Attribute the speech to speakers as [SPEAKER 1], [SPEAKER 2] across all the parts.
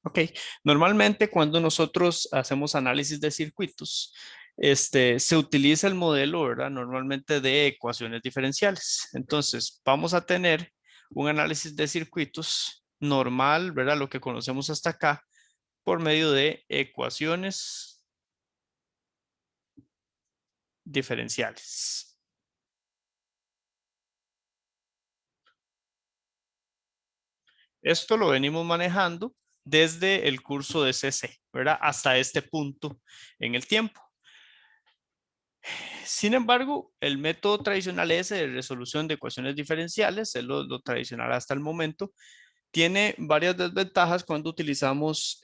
[SPEAKER 1] Ok, normalmente cuando nosotros hacemos análisis de circuitos, se utiliza el modelo, ¿verdad? Normalmente de ecuaciones diferenciales. Entonces, vamos a tener un análisis de circuitos normal, ¿verdad? Lo que conocemos hasta acá, por medio de ecuaciones diferenciales. Esto lo venimos manejando desde el curso de CC, ¿verdad? Hasta este punto en el tiempo. Sin embargo, el método tradicional ese de resolución de ecuaciones diferenciales, es lo tradicional hasta el momento, tiene varias desventajas cuando utilizamos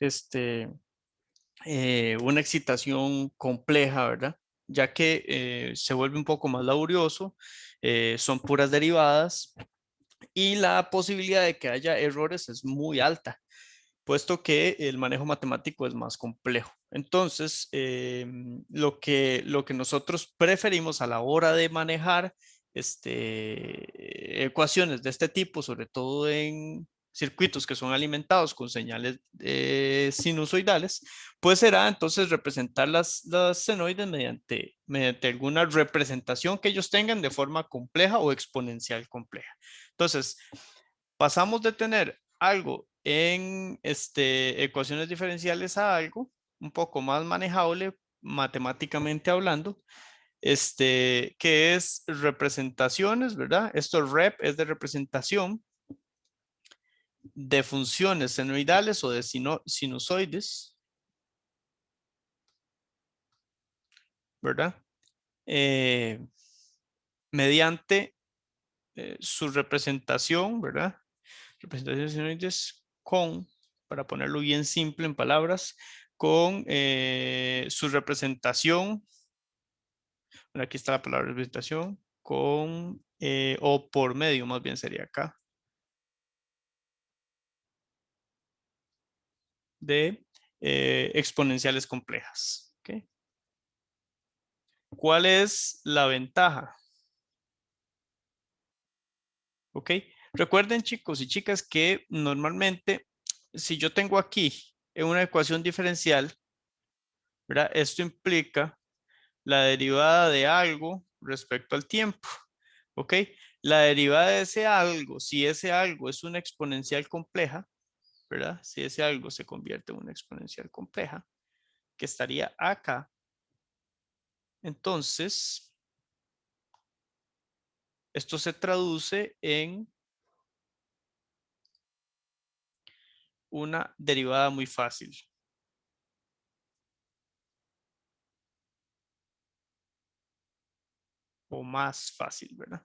[SPEAKER 1] una excitación compleja, ¿verdad? Ya que se vuelve un poco más laborioso, son puras derivadas y la posibilidad de que haya errores es muy alta, puesto que el manejo matemático es más complejo. Entonces, lo que nosotros preferimos a la hora de manejar ecuaciones de este tipo, sobre todo en circuitos que son alimentados con señales sinusoidales, pues será entonces representar las senoides mediante alguna representación que ellos tengan de forma compleja o exponencial compleja. Entonces, pasamos de tener algo en ecuaciones diferenciales a algo un poco más manejable matemáticamente hablando, que es representaciones, ¿verdad? Esto rep es de representación de funciones senoidales o de sinusoides, ¿verdad? Eh, mediante su representación, ¿verdad? Representaciones senoides con, para ponerlo bien simple en palabras, con su representación, bueno, aquí está la palabra representación, con, o por medio más bien sería acá, de exponenciales complejas. ¿Okay? ¿Cuál es la ventaja? ¿Ok? Recuerden chicos y chicas que normalmente si yo tengo aquí en una ecuación diferencial, ¿verdad? Esto implica la derivada de algo respecto al tiempo, ¿ok? La derivada de ese algo, si ese algo es una exponencial compleja, ¿verdad? Si ese algo se convierte en una exponencial compleja, que estaría acá, entonces esto se traduce en una derivada muy fácil o más fácil, ¿verdad?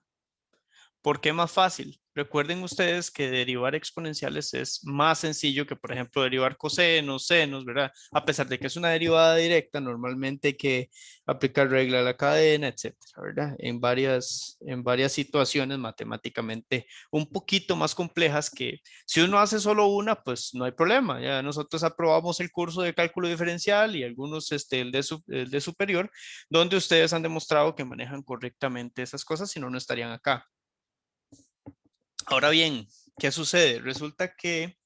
[SPEAKER 1] ¿Por qué más fácil? Recuerden ustedes que derivar exponenciales es más sencillo que, por ejemplo, derivar cosenos, senos, ¿verdad? A pesar de que es una derivada directa, normalmente hay que aplicar regla a la cadena, etcétera, ¿verdad? En varias situaciones matemáticamente un poquito más complejas que si uno hace solo una, pues no hay problema. Ya nosotros aprobamos el curso de cálculo diferencial y algunos, el de superior, donde ustedes han demostrado que manejan correctamente esas cosas, si no, no estarían acá. Ahora bien, ¿qué sucede? Resulta que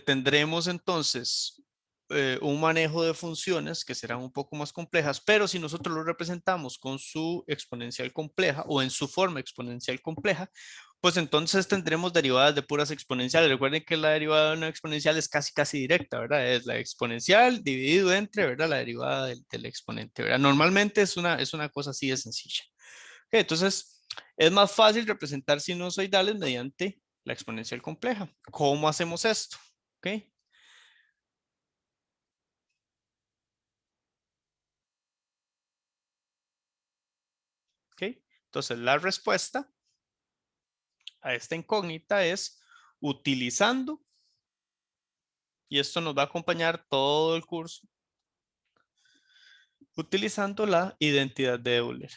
[SPEAKER 1] tendremos entonces un manejo de funciones que serán un poco más complejas, pero si nosotros lo representamos con su exponencial compleja o en su forma exponencial compleja, pues entonces tendremos derivadas de puras exponenciales. Recuerden que la derivada de una exponencial es casi, casi directa, ¿verdad? Es la exponencial dividido entre, ¿verdad? La derivada del exponente, ¿verdad? Normalmente es una cosa así de sencilla. Ok, entonces, es más fácil representar sinusoidales mediante la exponencial compleja. ¿Cómo hacemos esto? Ok, ok. Entonces, la respuesta a esta incógnita es utilizando, y esto nos va a acompañar todo el curso, utilizando la identidad de Euler.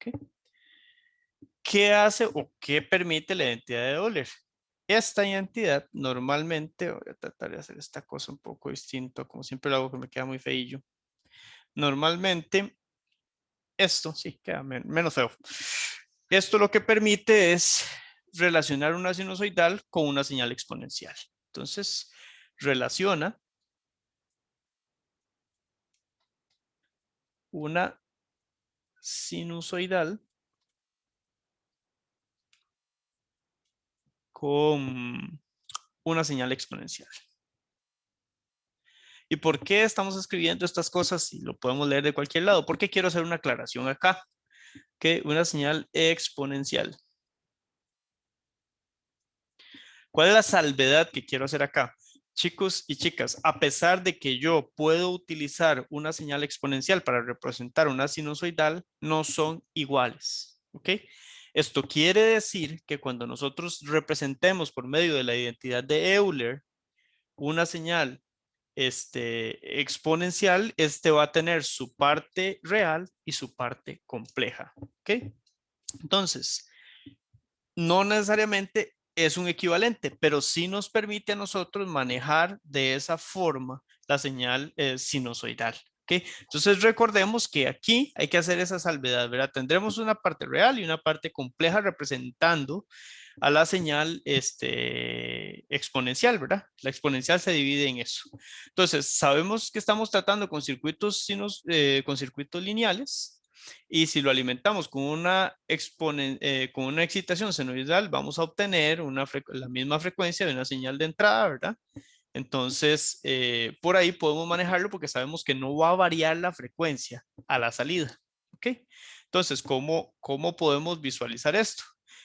[SPEAKER 1] Ok. ¿Qué hace o qué permite la identidad de Euler? Esta identidad normalmente, voy a tratar de hacer esta cosa un poco distinto, como siempre lo hago que me queda muy feillo. Normalmente Esto sí queda menos feo. Esto lo que permite es relacionar una sinusoidal con una señal exponencial. Entonces, relaciona una sinusoidal con una señal exponencial. ¿Y por qué estamos escribiendo estas cosas? Si lo podemos leer de cualquier lado. Porque quiero hacer una aclaración acá, que una señal exponencial. ¿Cuál es la salvedad que quiero hacer acá? Chicos y chicas, a pesar de que yo puedo utilizar una señal exponencial para representar una sinusoidal, no son iguales. ¿Ok? Esto quiere decir que cuando nosotros representemos por medio de la identidad de Euler una señal exponencial, va a tener su parte real y su parte compleja. ¿Ok? Entonces, no necesariamente es un equivalente, pero sí nos permite a nosotros manejar de esa forma la señal sinusoidal. ¿Okay? Entonces recordemos que aquí hay que hacer esa salvedad, ¿verdad? Tendremos una parte real y una parte compleja representando a la señal exponencial, ¿verdad? La exponencial se divide en eso. Entonces, sabemos que estamos tratando con con circuitos lineales, y si lo alimentamos con una excitación senoidal, vamos a obtener la misma frecuencia de una señal de entrada, ¿verdad? Entonces, por ahí podemos manejarlo porque sabemos que no va a variar la frecuencia a la salida. ¿Ok? Entonces, ¿cómo podemos visualizar esto?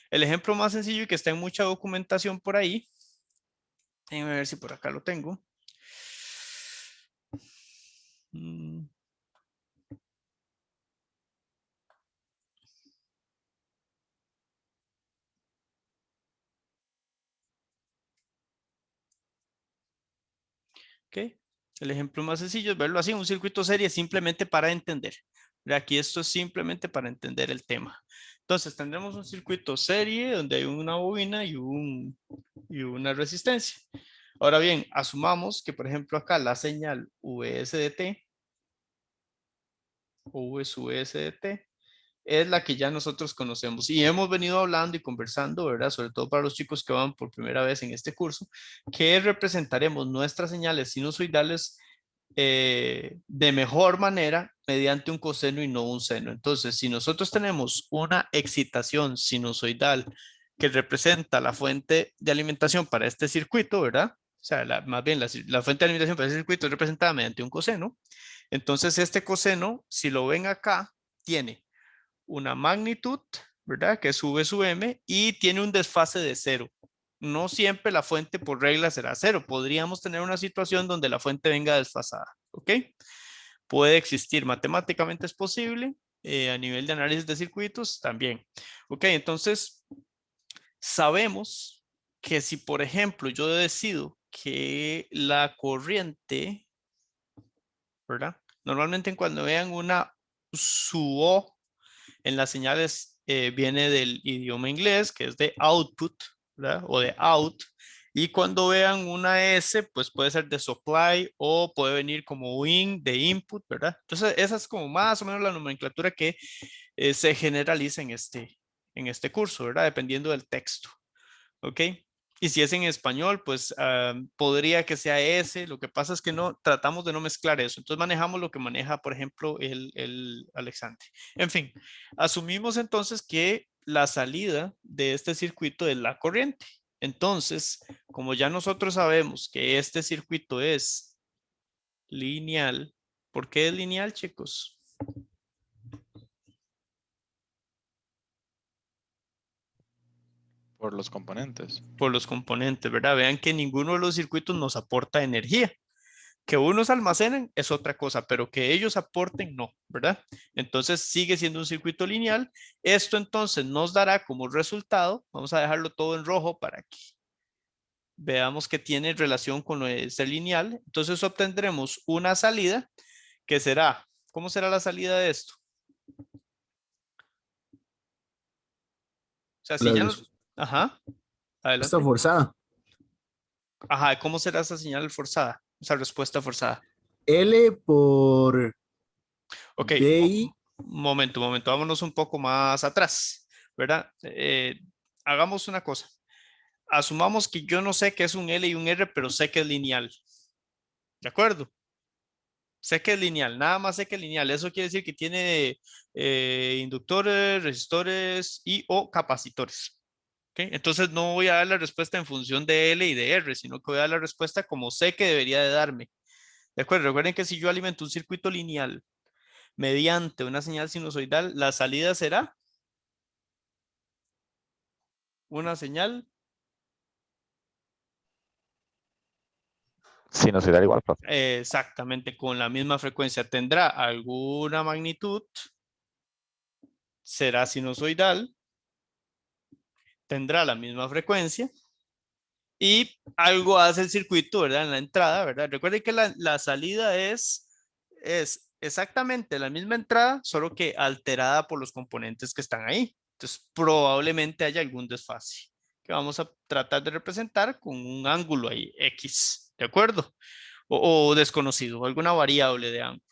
[SPEAKER 1] El ejemplo más sencillo y que está en mucha documentación por ahí, déjenme ver si por acá lo tengo. ¿Ok? El ejemplo más sencillo es verlo así, un circuito serie simplemente para entender. Aquí esto es simplemente para entender el tema. Entonces tendremos un circuito serie donde hay una bobina y una resistencia. Ahora bien, asumamos que por ejemplo acá la señal VSDT o VSDT es la que ya nosotros conocemos y hemos venido hablando y conversando, ¿verdad? Sobre todo para los chicos que van por primera vez en este curso, que representaremos nuestras señales sinusoidales de mejor manera mediante un coseno y no un seno. Entonces, si nosotros tenemos una excitación sinusoidal que representa la fuente de alimentación para este circuito, ¿verdad? O sea, más bien la fuente de alimentación para este circuito es representada mediante un coseno. Entonces, este coseno, si lo ven acá, tiene una magnitud, ¿verdad? Que sube su m y tiene un desfase de cero. No siempre la fuente por regla será cero. Podríamos tener una situación donde la fuente venga desfasada, ¿ok? Puede existir, matemáticamente es posible, a nivel de análisis de circuitos también. Ok, entonces sabemos que si, por ejemplo, yo decido que la corriente, ¿verdad? Normalmente cuando vean una su O en las señales viene del idioma inglés, que es de output, ¿verdad? O de out. Y cuando vean una S, pues puede ser de supply o puede venir como in de input, ¿verdad? Entonces, esa es como más o menos la nomenclatura que se generaliza en este curso, ¿verdad? Dependiendo del texto. ¿Ok? Y si es en español, pues podría que sea ese. Lo que pasa es que no tratamos de no mezclar eso. Entonces manejamos lo que maneja, por ejemplo, el Alexandre. En fin, asumimos entonces que la salida de este circuito es la corriente. Entonces, como ya nosotros sabemos que este circuito es lineal, ¿por qué es lineal, chicos?
[SPEAKER 2] Por los componentes.
[SPEAKER 1] Por los componentes, ¿verdad? Vean que ninguno de los circuitos nos aporta energía. Que unos almacenen es otra cosa, pero que ellos aporten no, ¿verdad? Entonces sigue siendo un circuito lineal. Esto entonces nos dará como resultado, vamos a dejarlo todo en rojo para que veamos que tiene relación con lo de ser lineal. Entonces obtendremos una salida que será, ¿cómo será la salida de esto? O sea, si
[SPEAKER 3] La
[SPEAKER 1] ya nos, ajá,
[SPEAKER 3] respuesta
[SPEAKER 1] adelante.
[SPEAKER 3] forzada.
[SPEAKER 1] Ajá, ¿cómo será esa señal forzada? Esa respuesta forzada.
[SPEAKER 3] L por
[SPEAKER 1] Ok,
[SPEAKER 3] DI.
[SPEAKER 1] momento, vámonos un poco más atrás, ¿verdad? Hagamos una cosa. Asumamos que yo no sé qué es un L y un R, pero sé que es lineal. ¿De acuerdo? Sé que es lineal, nada más sé que es lineal. Eso quiere decir que tiene inductores, resistores y o capacitores. ¿Ok? Entonces no voy a dar la respuesta en función de L y de R, sino que voy a dar la respuesta como sé que debería de darme. ¿De acuerdo? Recuerden que si yo alimento un circuito lineal mediante una señal sinusoidal, la salida será una señal
[SPEAKER 2] Sinusoidal igual, profe.
[SPEAKER 1] exactamente con la misma frecuencia. Tendrá alguna magnitud, será sinusoidal, tendrá la misma frecuencia y algo hace el circuito, ¿verdad? En la entrada, ¿verdad? Recuerden que la salida es exactamente la misma entrada, solo que alterada por los componentes que están ahí. Entonces, probablemente haya algún desfase que vamos a tratar de representar con un ángulo ahí, X, ¿de acuerdo? O desconocido, alguna variable de ángulo.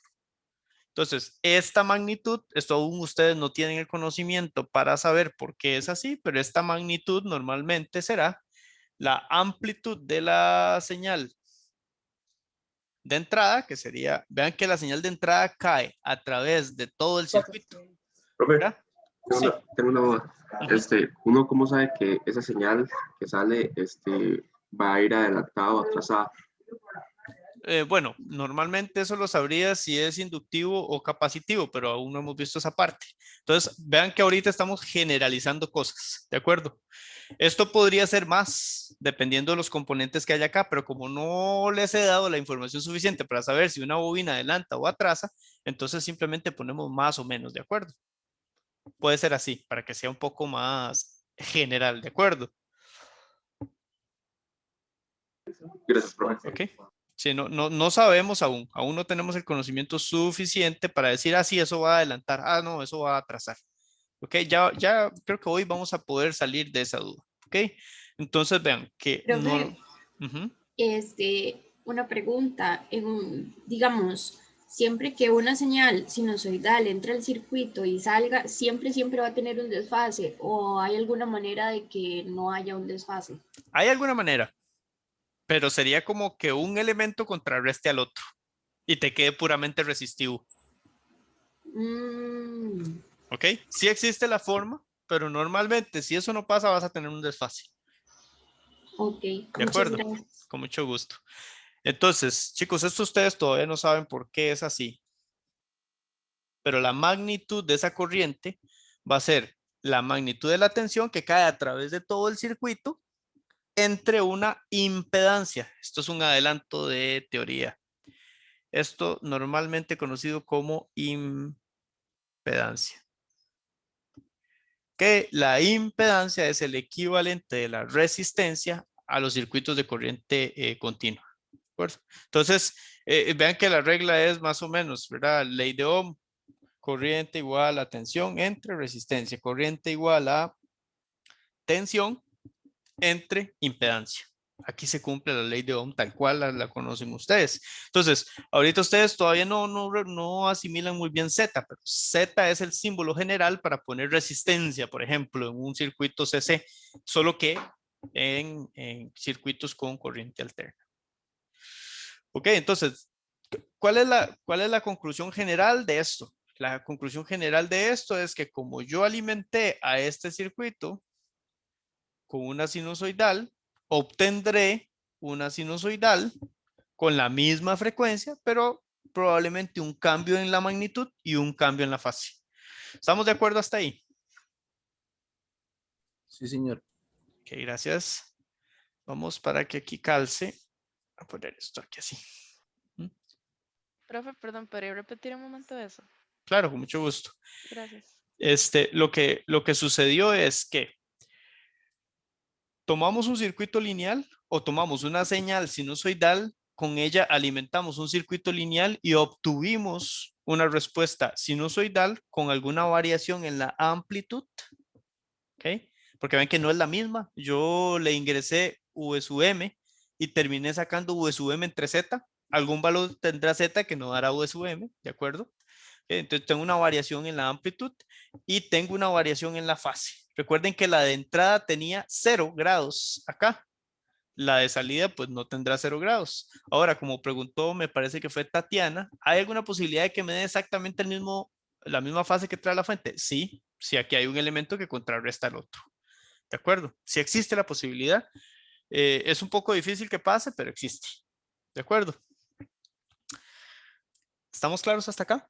[SPEAKER 1] Entonces, esta magnitud, esto aún ustedes no tienen el conocimiento para saber por qué es así, pero esta magnitud normalmente será la amplitud de la señal de entrada, que sería, vean que la señal de entrada cae a través de todo el circuito,
[SPEAKER 3] Profe,
[SPEAKER 1] ¿verdad? Sí.
[SPEAKER 3] tengo una duda.
[SPEAKER 1] Ujú.
[SPEAKER 3] ¿Uno cómo sabe que esa señal que sale, va a ir adelantado o atrasado?
[SPEAKER 1] Bueno, normalmente eso lo sabría si es inductivo o capacitivo, pero aún no hemos visto esa parte. Entonces, vean que ahorita estamos generalizando cosas, ¿de acuerdo? Esto podría ser más, dependiendo de los componentes que haya acá, pero como no les he dado la información suficiente para saber si una bobina adelanta o atrasa, entonces simplemente ponemos más o menos, ¿de acuerdo? Puede ser así, para que sea un poco más general, ¿de acuerdo?
[SPEAKER 3] Gracias, profe.
[SPEAKER 1] ¿Ok? Sí, no sabemos aún no tenemos el conocimiento suficiente para decir, ah, sí, eso va a adelantar, ah, no, eso va a atrasar. ¿Ok? Ya creo que hoy vamos a poder salir de esa duda. ¿Ok? Entonces vean que no...
[SPEAKER 4] Profe,
[SPEAKER 1] Ujú.
[SPEAKER 4] una pregunta, digamos, siempre que una señal sinusoidal entre al circuito y salga, siempre va a tener un desfase, o hay alguna manera de que no haya un desfase.
[SPEAKER 1] Hay alguna manera, pero sería como que un elemento contrarreste al otro y te quede puramente resistivo.
[SPEAKER 4] Mm,
[SPEAKER 1] ¿Ok? Sí existe la forma, pero normalmente si eso no pasa vas a tener un desfase.
[SPEAKER 4] ok,
[SPEAKER 1] ¿De
[SPEAKER 4] muchas
[SPEAKER 1] acuerdo?
[SPEAKER 4] gracias.
[SPEAKER 1] Con mucho gusto. Entonces, chicos, esto ustedes todavía no saben por qué es así, pero la magnitud de esa corriente va a ser la magnitud de la tensión que cae a través de todo el circuito entre una impedancia. Esto es un adelanto de teoría. Esto normalmente conocido como impedancia. Que la impedancia es el equivalente de la resistencia a los circuitos de corriente continua. ¿De acuerdo? Entonces, vean que la regla es más o menos, ¿verdad? Ley de Ohm, corriente igual a tensión entre resistencia, corriente igual a tensión entre impedancia. Aquí se cumple la ley de Ohm tal cual la conocen ustedes. Entonces, ahorita ustedes todavía no asimilan muy bien Z, pero Z es el símbolo general para poner resistencia, por ejemplo, en un circuito CC, solo que en circuitos con corriente alterna. Ok, entonces, cuál es la conclusión general de esto? La conclusión general de esto es que como yo alimenté a este circuito con una sinusoidal, obtendré una sinusoidal con la misma frecuencia, pero probablemente un cambio en la magnitud y un cambio en la fase. ¿Estamos de acuerdo hasta ahí?
[SPEAKER 5] Sí, señor.
[SPEAKER 1] Ok, gracias. Vamos para que aquí calce. A poner esto aquí así.
[SPEAKER 6] Profe, perdón, ¿podría repetir un momento eso?
[SPEAKER 1] Claro, con mucho gusto.
[SPEAKER 6] Gracias.
[SPEAKER 1] Lo que sucedió es que tomamos un circuito lineal o tomamos una señal sinusoidal, con ella alimentamos un circuito lineal y obtuvimos una respuesta sinusoidal con alguna variación en la amplitud, ¿ok? Porque ven que no es la misma. Yo le ingresé V sub m y terminé sacando V sub m entre Z. Algún valor tendrá Z que no dará V sub m, ¿de acuerdo? Entonces tengo una variación en la amplitud y tengo una variación en la fase. Recuerden que la de entrada tenía 0 grados acá. La de salida pues no tendrá 0 grados. Ahora, como preguntó, me parece que fue Tatiana, ¿hay alguna posibilidad de que me dé exactamente la misma fase que trae la fuente? Sí, si aquí hay un elemento que contrarresta al otro. ¿De acuerdo? Si existe la posibilidad. Es un poco difícil que pase, pero existe. ¿De acuerdo? ¿Estamos claros hasta acá?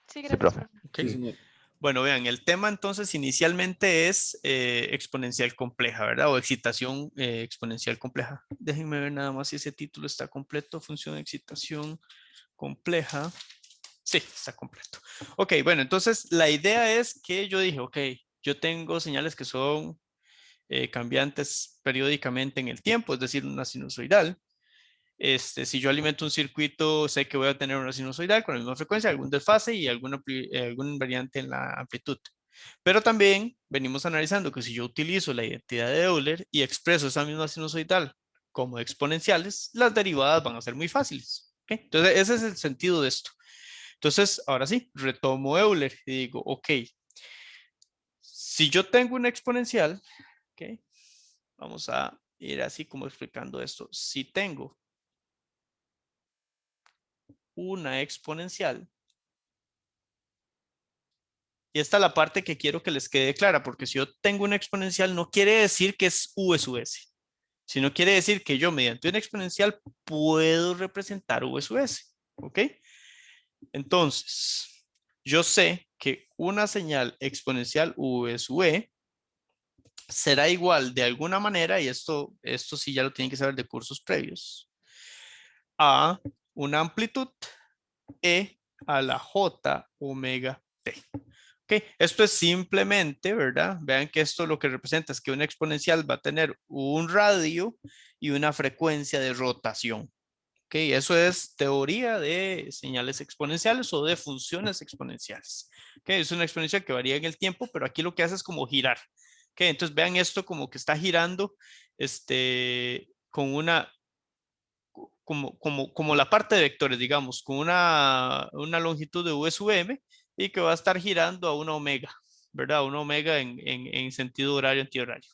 [SPEAKER 6] Sí,
[SPEAKER 3] Sí,
[SPEAKER 6] gracias,
[SPEAKER 3] profe.
[SPEAKER 6] profe.
[SPEAKER 1] Ok.
[SPEAKER 3] Sí, señor.
[SPEAKER 1] Bueno, vean, el tema entonces inicialmente es exponencial compleja, ¿verdad? O excitación exponencial compleja. Déjenme ver nada más si ese título está completo. Función de excitación compleja. Sí, está completo. Ok, bueno, entonces la idea es que yo dije, ok, yo tengo señales que son cambiantes periódicamente en el tiempo, es decir, una sinusoidal. Si yo alimento un circuito, sé que voy a tener una sinusoidal con la misma frecuencia, algún desfase y algún variante en la amplitud. Pero también venimos analizando que si yo utilizo la identidad de Euler y expreso esa misma sinusoidal como exponenciales, las derivadas van a ser muy fáciles. ¿Okay? Entonces, ese es el sentido de esto. Entonces, ahora sí, retomo Euler y digo, ok, si yo tengo una exponencial, ¿okay? Vamos a ir así como explicando esto. Si tengo una exponencial, y esta es la parte que quiero que les quede clara, porque si yo tengo una exponencial no quiere decir que es V sub S, sino quiere decir que yo mediante una exponencial puedo representar V sub S, ¿ok? Entonces, yo sé que una señal exponencial V sub E será igual de alguna manera, y esto sí ya lo tienen que saber de cursos previos, a una amplitud E a la J omega T. Ok, esto es simplemente, ¿verdad? Vean que esto lo que representa es que una exponencial va a tener un radio y una frecuencia de rotación. Ok, eso es teoría de señales exponenciales o de funciones exponenciales. Ok, es una exponencial que varía en el tiempo, pero aquí lo que hace es como girar. Ok, entonces vean esto como que está girando con una, como la parte de vectores, digamos, con una longitud de V sub m y que va a estar girando a una omega, ¿verdad? Una omega en sentido horario antihorario.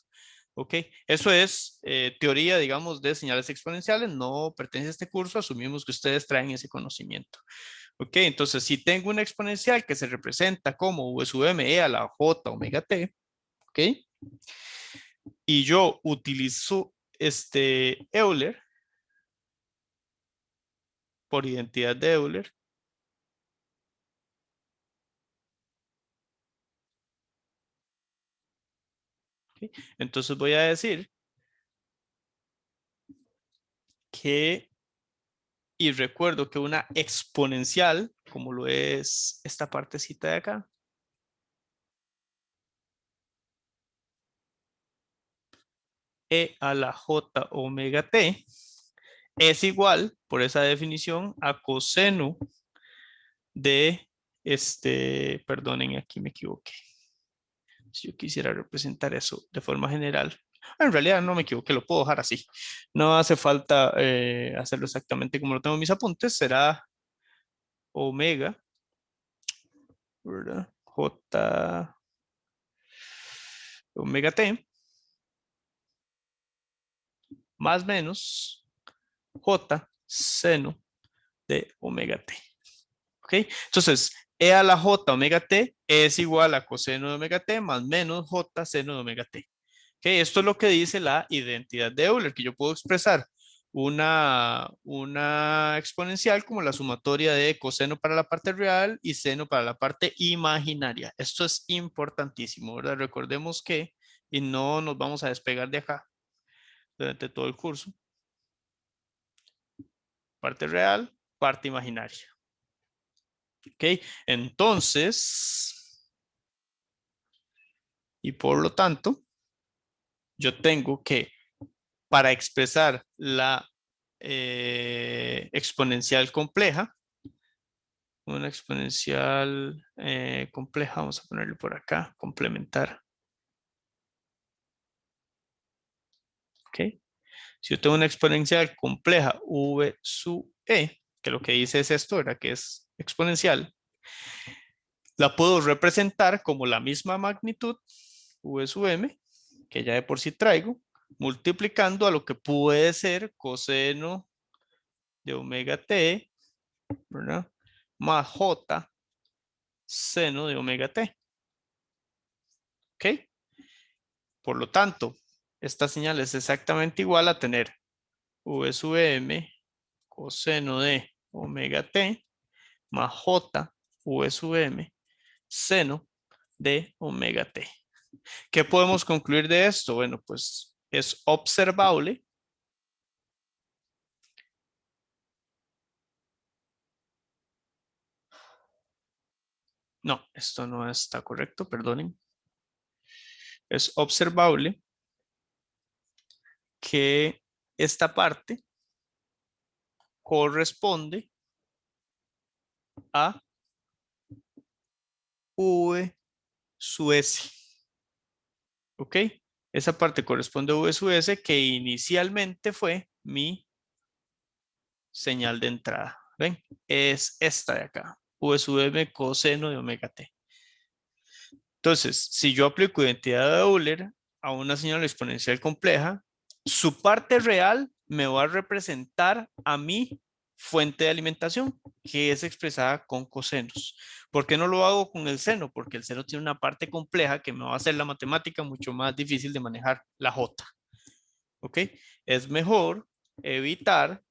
[SPEAKER 1] ¿Ok? Eso es teoría, digamos, de señales exponenciales, no pertenece a este curso, asumimos que ustedes traen ese conocimiento. ¿Ok? Entonces, si tengo una exponencial que se representa como V sub m e a la j omega t, ¿ok? Y yo utilizo Euler, por identidad de Euler, ¿okay? Entonces voy a decir que, y recuerdo que una exponencial, como lo es esta partecita de acá, e a la j omega t, es igual, por esa definición, a coseno de perdonen, aquí me equivoqué. Si yo quisiera representar eso de forma general, en realidad no me equivoqué, lo puedo dejar así. No hace falta hacerlo exactamente como lo tengo en mis apuntes, será omega, ¿verdad? J omega t más menos J seno de omega t. ¿Ok? Entonces, E a la J omega t es igual a coseno de omega t más menos J seno de omega t. ¿Ok? Esto es lo que dice la identidad de Euler, que yo puedo expresar una exponencial como la sumatoria de coseno para la parte real y seno para la parte imaginaria. Esto es importantísimo, ¿verdad? Recordemos que, y no nos vamos a despegar de acá durante todo el curso, parte real, parte imaginaria. ¿Ok? Entonces, y por lo tanto, yo tengo que, para expresar la exponencial compleja, una exponencial compleja, vamos a ponerle por acá, complementar. ¿Ok? Si yo tengo una exponencial compleja V sub E, que lo que dice es esto, ¿verdad? Que es exponencial, la puedo representar como la misma magnitud, V sub m, que ya de por sí traigo, multiplicando a lo que puede ser coseno de omega t, ¿verdad? Más j seno de omega t. ¿Ok? Por lo tanto, esta señal es exactamente igual a tener V sub m coseno de omega t más j V sub m seno de omega t. ¿Qué podemos concluir de esto? Bueno, pues es observable no, esto no está correcto, perdonen. Es observable que esta parte corresponde a V sub S. ¿Ok? Esa parte corresponde a V sub S que inicialmente fue mi señal de entrada. ¿Ven? Es esta de acá. V sub m coseno de omega t. Entonces, si yo aplico identidad de Euler a una señal exponencial compleja, su parte real me va a representar a mi fuente de alimentación, que es expresada con cosenos. ¿Por qué no lo hago con el seno? Porque el seno tiene una parte compleja que me va a hacer la matemática mucho más difícil de manejar, la J. ¿Ok? Es mejor evitar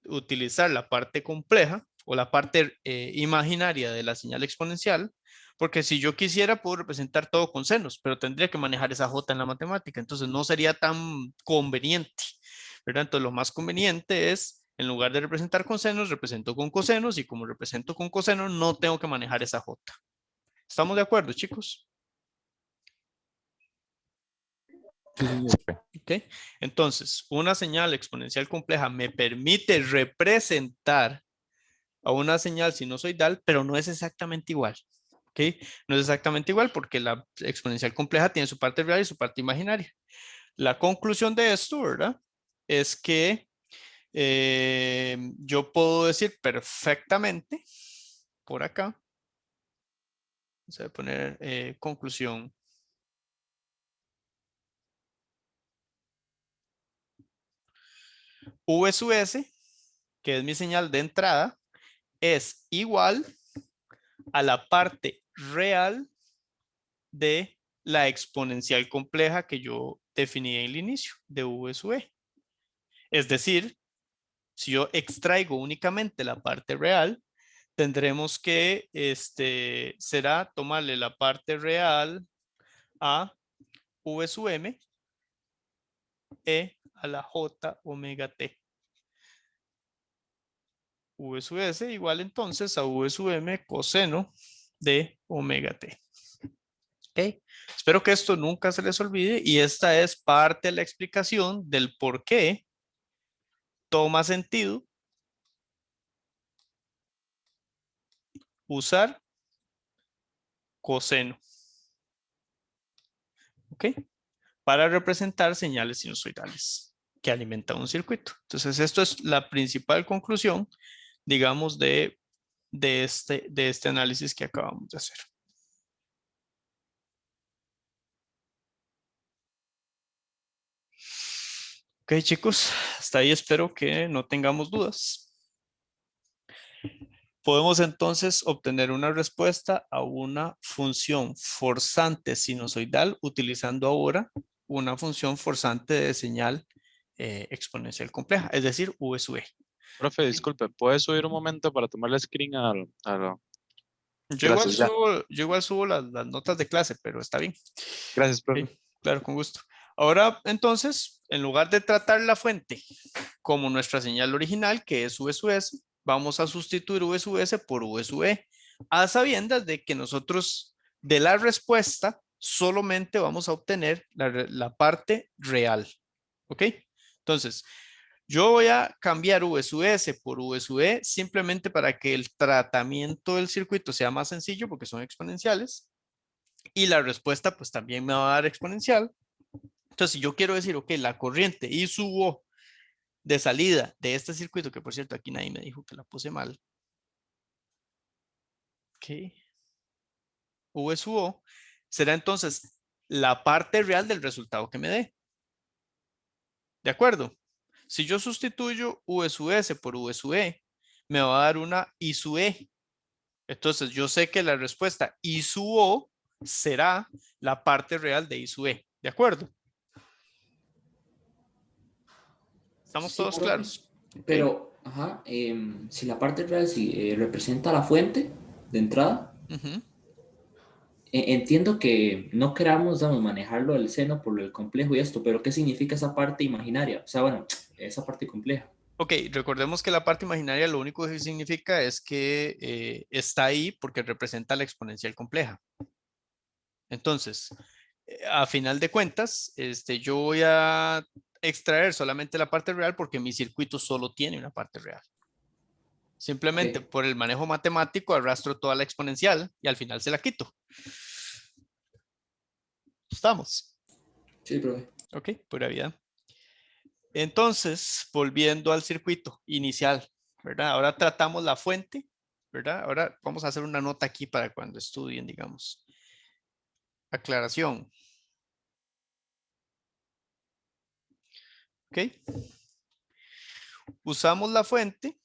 [SPEAKER 1] utilizar la parte compleja o la parte imaginaria de la señal exponencial, porque si yo quisiera puedo representar todo con senos, pero tendría que manejar esa J en la matemática, entonces no sería tan conveniente, ¿verdad? Entonces lo más conveniente es, en lugar de representar con senos, represento con cosenos, y como represento con cosenos, no tengo que manejar esa J. ¿Estamos de acuerdo, chicos?
[SPEAKER 2] Sí, profe.
[SPEAKER 1] ¿Ok? Entonces, una señal exponencial compleja me permite representar a una señal sinusoidal, pero no es exactamente igual. ¿Ok? No es exactamente igual porque la exponencial compleja tiene su parte real y su parte imaginaria. La conclusión de esto, ¿verdad? Es que yo puedo decir perfectamente por acá, vamos a poner conclusión. V sub S, que es mi señal de entrada, es igual a la parte real de la exponencial compleja que yo definí en el inicio de V sub E. Es decir, si yo extraigo únicamente la parte real, tendremos que, será tomarle la parte real a V sub M e a la J omega T. V sub S igual entonces a V sub M coseno de omega T. ¿Ok? Espero que esto nunca se les olvide y esta es parte de la explicación del por qué toma sentido usar coseno. ¿Ok? Para representar señales sinusoidales que alimentan un circuito. Entonces, esto es la principal conclusión, digamos, de este análisis que acabamos de hacer. Ok, chicos, hasta ahí espero que no tengamos dudas. Podemos entonces obtener una respuesta a una función forzante sinusoidal utilizando ahora una función forzante de señal exponencial compleja, es decir, V sub E.
[SPEAKER 2] Profe, disculpe, ¿puede subir un momento para tomarle screen a Gracias, ya.
[SPEAKER 1] Yo igual subo las notas de clase, pero está bien.
[SPEAKER 2] Gracias,
[SPEAKER 1] Sí,
[SPEAKER 2] profe.
[SPEAKER 1] claro, con gusto. Ahora, entonces, en lugar de tratar la fuente como nuestra señal original, que es V sub S, vamos a sustituir V sub S por V sub E, a sabiendas de que nosotros de la respuesta solamente vamos a obtener la parte real. ¿Ok? Entonces, yo voy a cambiar V sub S por V sub E simplemente para que el tratamiento del circuito sea más sencillo porque son exponenciales y la respuesta pues también me va a dar exponencial. Entonces, si yo quiero decir, ok, la corriente I sub O de salida de este circuito, que por cierto aquí nadie me dijo que la puse mal. Ok. V sub O será entonces la parte real del resultado que me dé. ¿De acuerdo? Si yo sustituyo V sub S por V sub E, me va a dar una I sub E. Entonces yo sé que la respuesta I sub O será la parte real de I sub E. ¿De acuerdo? ¿Estamos
[SPEAKER 5] Sí,
[SPEAKER 1] todos
[SPEAKER 5] profe.
[SPEAKER 1] claros? Ok.
[SPEAKER 5] Pero, ajá, si la parte real sí, representa la fuente de entrada,
[SPEAKER 1] Ujú.
[SPEAKER 5] entiendo que no queramos, vamos, manejarlo del seno por el complejo y esto, pero ¿qué significa esa parte imaginaria? O sea, bueno, esa parte compleja.
[SPEAKER 1] Ok, recordemos que la parte imaginaria lo único que significa es que está ahí porque representa la exponencial compleja. Entonces, a final de cuentas, yo voy a extraer solamente la parte real porque mi circuito solo tiene una parte real. Simplemente
[SPEAKER 5] Ok.
[SPEAKER 1] por el manejo matemático arrastro toda la exponencial y al final se la quito. ¿Estamos?
[SPEAKER 5] Sí, profe.
[SPEAKER 1] Ok, pura vida. Entonces, volviendo al circuito inicial, ¿verdad? Ahora tratamos la fuente, ¿verdad? Ahora vamos a hacer una nota aquí para cuando estudien, digamos. Aclaración. ¿Ok? Usamos la fuente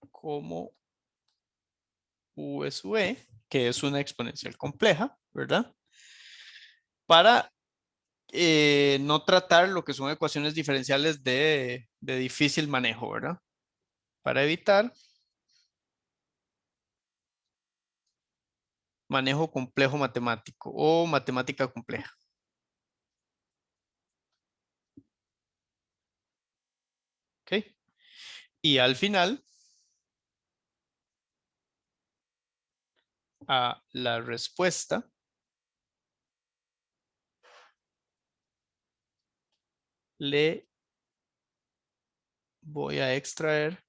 [SPEAKER 1] como V sub E, que es una exponencial compleja, ¿verdad? Para no tratar lo que son ecuaciones diferenciales de difícil manejo, ¿verdad? Para evitar manejo complejo matemático o matemática compleja. ¿Ok? Y al final, a la respuesta le voy a extraer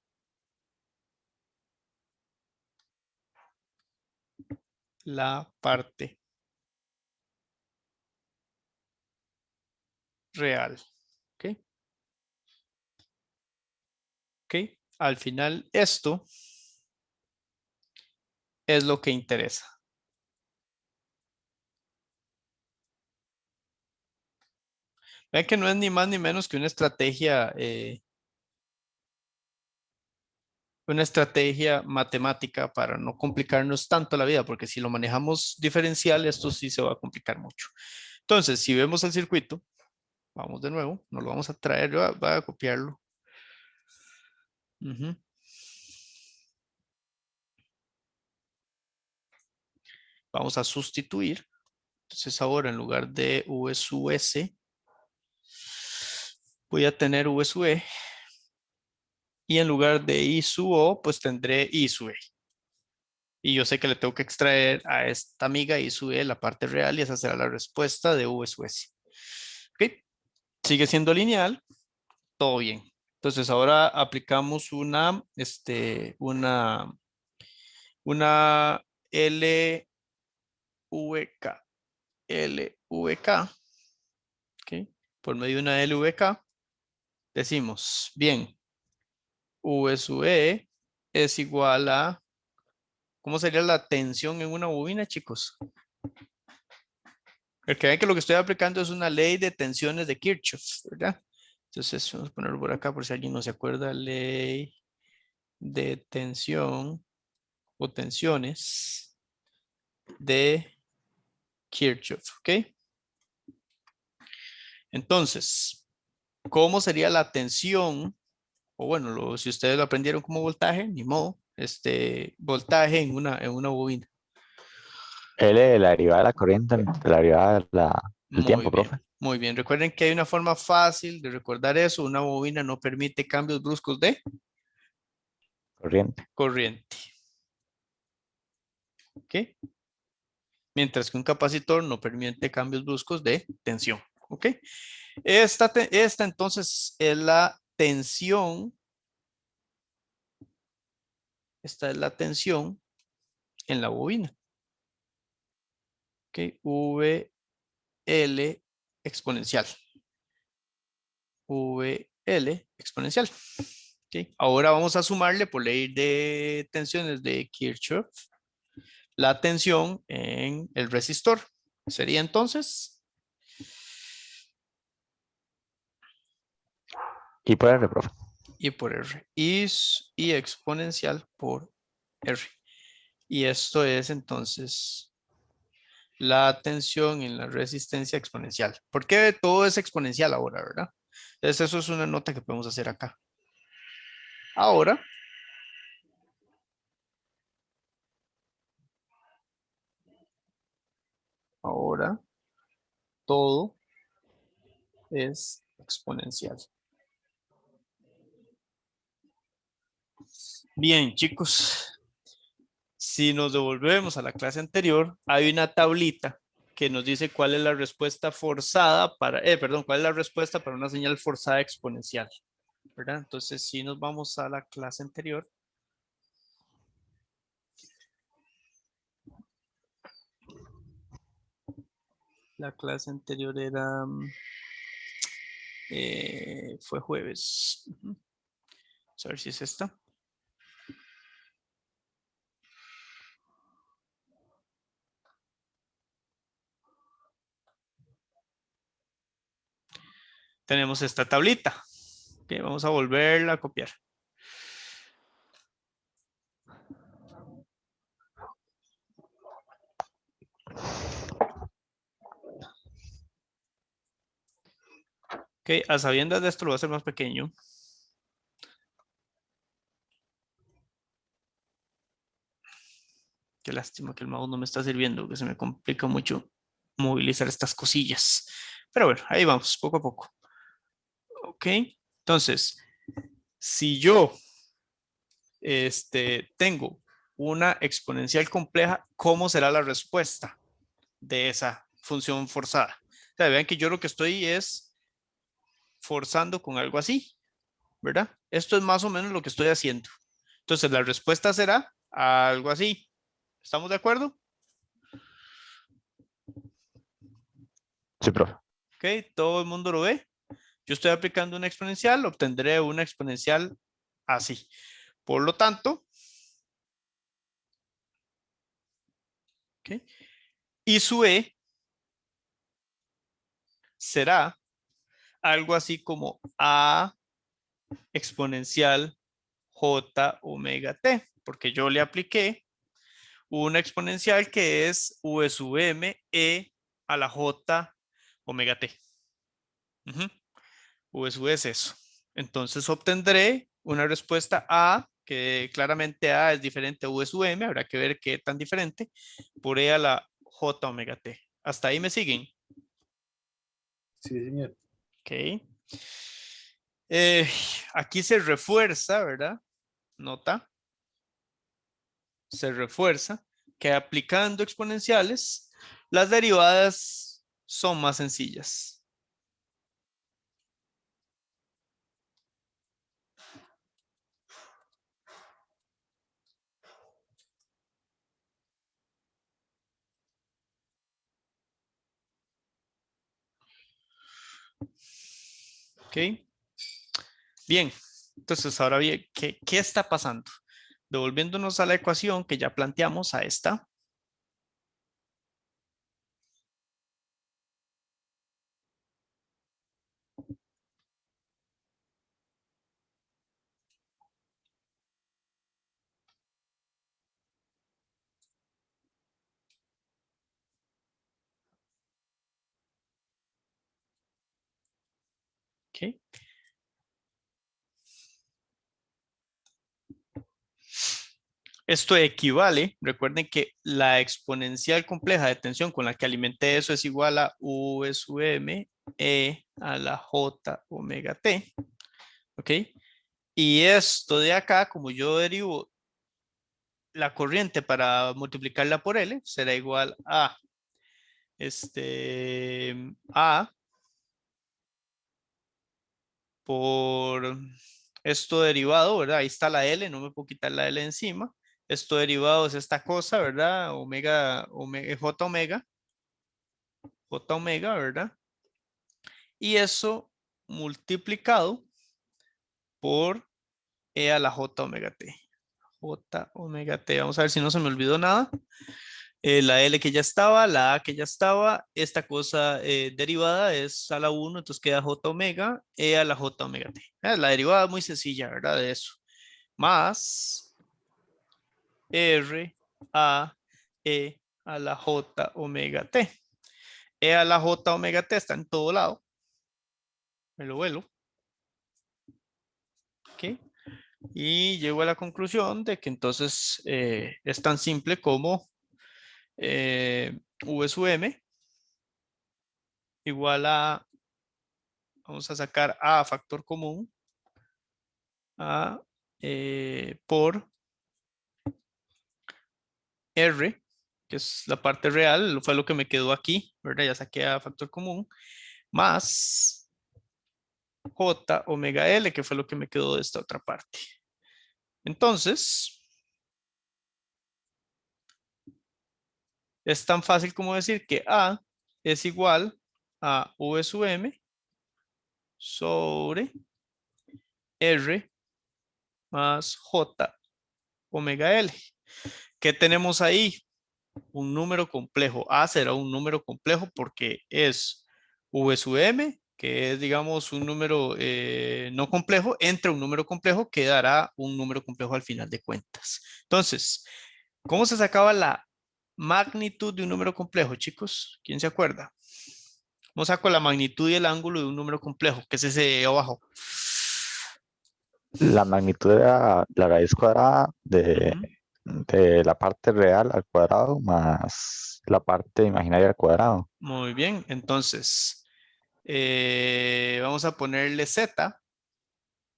[SPEAKER 1] la parte real. ¿Ok? ¿Ok? Al final, esto es lo que interesa. Vean que no es ni más ni menos que una estrategia matemática para no complicarnos tanto la vida, porque si lo manejamos diferencial, esto sí se va a complicar mucho. Entonces, si vemos el circuito, vamos de nuevo, no lo vamos a traer, voy a copiarlo. Ujú. Vamos a sustituir. Entonces ahora en lugar de V sub S, voy a tener V sub E. Y en lugar de I sub O, pues tendré I sub E. Y yo sé que le tengo que extraer a esta amiga I sub E la parte real y esa será la respuesta de V sub S. ¿Ok? Sigue siendo lineal, todo bien. Entonces ahora aplicamos una LVK. LVK, ¿ok? Por medio de una LVK, decimos, bien, V sub E es igual a, ¿cómo sería la tensión en una bobina, chicos? Porque ven que lo que estoy aplicando es una ley de tensiones de Kirchhoff, ¿verdad? Entonces, vamos a ponerlo por acá por si alguien no se acuerda, ley de tensión o tensiones de Kirchhoff, ¿ok? Entonces, ¿cómo sería la tensión? O bueno, si ustedes lo aprendieron como voltaje, ni modo, voltaje en una bobina.
[SPEAKER 7] L, la derivada de la corriente, la derivada del
[SPEAKER 1] Muy
[SPEAKER 7] tiempo,
[SPEAKER 1] bien,
[SPEAKER 7] profe.
[SPEAKER 1] muy bien. Recuerden que hay una forma fácil de recordar eso. Una bobina no permite cambios bruscos de
[SPEAKER 7] Corriente.
[SPEAKER 1] corriente. ¿Ok? Mientras que un capacitor no permite cambios bruscos de tensión. ¿Ok? Esta entonces es la tensión. Esta es la tensión en la bobina. ¿Ok? VL exponencial. VL exponencial. Okay. Ahora vamos a sumarle por ley de tensiones de Kirchhoff la tensión en el resistor. Sería entonces
[SPEAKER 7] Y por R, profe.
[SPEAKER 1] I por R. I exponencial por R. Y esto es entonces la tensión en la resistencia exponencial. ¿Por qué todo es exponencial ahora, verdad? Entonces eso es una nota que podemos hacer acá. Ahora todo es exponencial. Bien, chicos. Si nos devolvemos a la clase anterior, hay una tablita que nos dice cuál es la respuesta forzada para, cuál es la respuesta para una señal forzada exponencial, ¿verdad? Entonces, si nos vamos a la clase anterior. La clase anterior era, fue jueves. Vamos a ver si es esta. Tenemos esta tablita. Okay, vamos a volverla a copiar. Ok, a sabiendas de esto lo voy a hacer más pequeño. Qué lástima que el mouse no me está sirviendo, que se me complica mucho movilizar estas cosillas. Pero bueno, ahí vamos, poco a poco. Ok, entonces, si yo tengo una exponencial compleja, ¿cómo será la respuesta de esa función forzada? O sea, vean que yo lo que estoy es forzando con algo así, ¿verdad? Esto es más o menos lo que estoy haciendo. Entonces, la respuesta será algo así. ¿Estamos de acuerdo?
[SPEAKER 7] Sí, profe.
[SPEAKER 1] Ok, todo el mundo lo ve. Yo estoy aplicando una exponencial, obtendré una exponencial así. Por lo tanto, okay, I sub E será algo así como A exponencial J omega T, porque yo le apliqué una exponencial que es V sub M E a la J omega T. V sub E es eso. Entonces obtendré una respuesta A, que claramente A es diferente a V sub M, habrá que ver qué tan diferente, por E a la J omega T. ¿Hasta ahí me siguen?
[SPEAKER 8] Sí, señor.
[SPEAKER 1] Ok. Aquí se refuerza, ¿verdad? Nota. Se refuerza que aplicando exponenciales, las derivadas son más sencillas. Ok. Bien. Entonces, ahora bien, ¿qué está pasando? Devolviéndonos a la ecuación que ya planteamos, a esta. Ok. Esto equivale, recuerden que la exponencial compleja de tensión con la que alimenté eso es igual a V sub M E a la J omega T. ¿Ok? Y esto de acá, como yo derivo la corriente para multiplicarla por L, será igual a A por esto derivado, ¿verdad? Ahí está la L, no me puedo quitar la L encima. Esto derivado es esta cosa, ¿verdad? J omega, ¿verdad? y eso multiplicado por E a la J omega T. J omega T. Vamos a ver si no se me olvidó nada. La L que ya estaba, la A que ya estaba, esta cosa derivada es a la 1, entonces queda J omega, E a la J omega T. La derivada es muy sencilla, ¿verdad? De eso. Más R a E a la J omega T. E a la J omega T está en todo lado. Me lo vuelo. ¿Ok? Y llego a la conclusión de que entonces es tan simple como V sub m igual a, vamos a sacar A factor común, A por R, que es la parte real, fue lo que me quedó aquí, ¿verdad? Ya saqué A factor común, más J omega L, que fue lo que me quedó de esta otra parte. Entonces, es tan fácil como decir que A es igual a V sub m sobre R más J omega L. ¿Qué tenemos ahí? Un número complejo. A será un número complejo porque es V sub m, que es, digamos, un número no complejo, entre un número complejo que dará un número complejo al final de cuentas. Entonces, ¿cómo se sacaba la magnitud de un número complejo, chicos? ¿Quién se acuerda? ¿Cómo saco la magnitud y el ángulo de un número complejo? ¿Qué es ese de abajo?
[SPEAKER 7] La magnitud de la raíz cuadrada de la parte real al cuadrado más la parte imaginaria al cuadrado.
[SPEAKER 1] Muy bien, entonces vamos a ponerle Z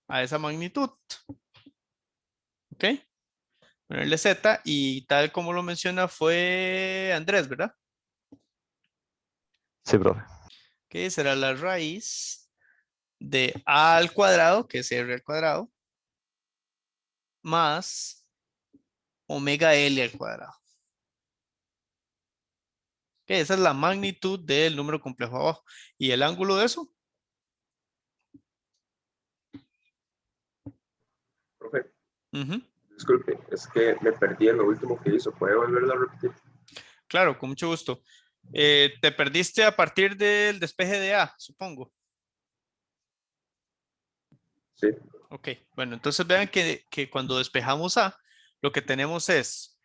[SPEAKER 1] a esa magnitud. ¿Ok? Ponerle Z y tal como lo menciona fue Andrés, ¿verdad?
[SPEAKER 7] Sí, profe.
[SPEAKER 1] Que será la raíz de A al cuadrado, que es R al cuadrado, más omega L al cuadrado. Que esa es la magnitud del número complejo abajo. ¿Y el ángulo de eso?
[SPEAKER 3] Profe,
[SPEAKER 1] Ujú.
[SPEAKER 3] disculpe, es que me perdí en lo último que hizo. ¿Puede volverlo a repetir?
[SPEAKER 1] Claro, con mucho gusto. Te perdiste a partir del despeje de A, supongo.
[SPEAKER 3] Sí.
[SPEAKER 1] Ok, bueno, entonces vean que cuando despejamos A, lo que tenemos es,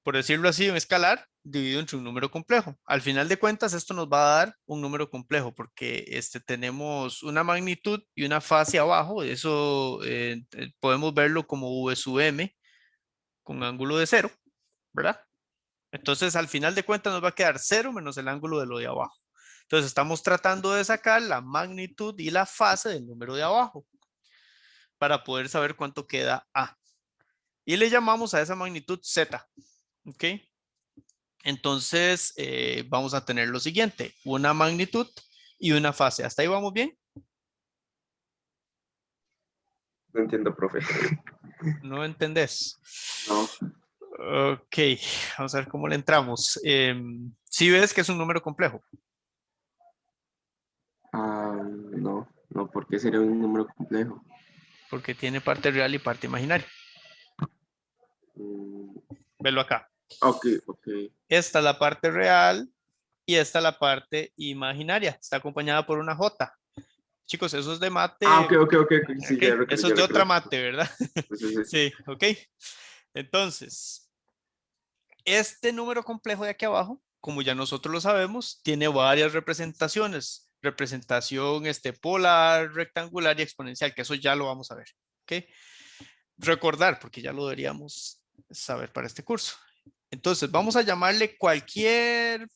[SPEAKER 1] por decirlo así, un escalar dividido entre un número complejo. Al final de cuentas, esto nos va a dar un número complejo porque tenemos una magnitud y una fase abajo. Eso podemos verlo como V sub m con ángulo de 0, ¿verdad? Entonces, al final de cuentas nos va a quedar 0 menos el ángulo de lo de abajo. Entonces, estamos tratando de sacar la magnitud y la fase del número de abajo para poder saber cuánto queda A. Y le llamamos a esa magnitud Z. ¿Ok? Entonces, vamos a tener lo siguiente, una magnitud y una fase. ¿Hasta ahí vamos bien?
[SPEAKER 3] No entiendo, profe.
[SPEAKER 1] ¿No entendés?
[SPEAKER 3] No.
[SPEAKER 1] Ok, vamos a ver cómo le entramos. ¿Sí ves que es un número complejo?
[SPEAKER 3] No, no, porque sería un número complejo.
[SPEAKER 1] Porque tiene parte real y parte imaginaria. Velo acá.
[SPEAKER 3] Ok.
[SPEAKER 1] Esta es la parte real y esta es la parte imaginaria. Está acompañada por una J. Chicos, eso es de mate.
[SPEAKER 3] Ok. Sí,
[SPEAKER 1] Ok,
[SPEAKER 3] ya recuerdo.
[SPEAKER 1] eso es de otra mate, ¿verdad?
[SPEAKER 3] Sí.
[SPEAKER 1] Sí, ok. Entonces, este número complejo de aquí abajo, como ya nosotros lo sabemos, tiene varias representaciones. Representación polar, rectangular y exponencial, que eso ya lo vamos a ver. ¿Ok? Recordar, porque ya lo deberíamos saber para este curso. Entonces, vamos a llamarle cualquier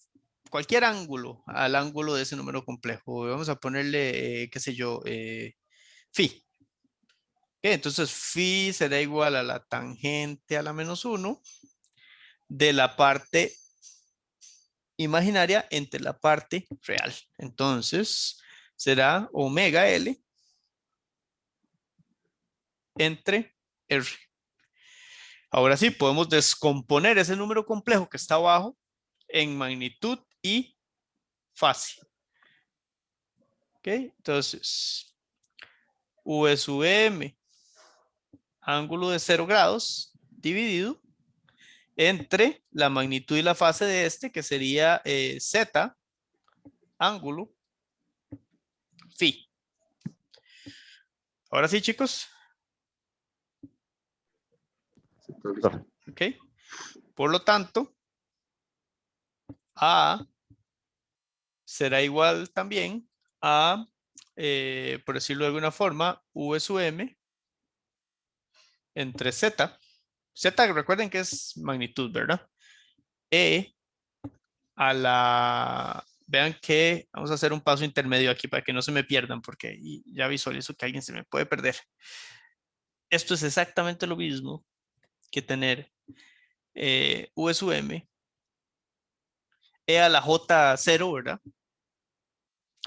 [SPEAKER 1] ángulo al ángulo de ese número complejo. Vamos a ponerle, qué sé yo, phi. Okay, entonces, phi será igual a la tangente a la menos 1 de la parte imaginaria entre la parte real. Entonces, será omega L entre R. Ahora sí, podemos descomponer ese número complejo que está abajo en magnitud y fase. Ok, entonces V sub M, ángulo de 0 grados, dividido entre la magnitud y la fase de este, que sería Z, ángulo, phi. Ahora sí, chicos.
[SPEAKER 3] Sí, todo listo.
[SPEAKER 1] Ok. Por lo tanto, A será igual también a, por decirlo de alguna forma, V sub M entre Z. Z, recuerden que es magnitud, ¿verdad? E a la... Vean que vamos a hacer un paso intermedio aquí para que no se me pierdan, porque ya visualizo que alguien se me puede perder. Esto es exactamente lo mismo que tener V sub M, E a la J0, ¿verdad?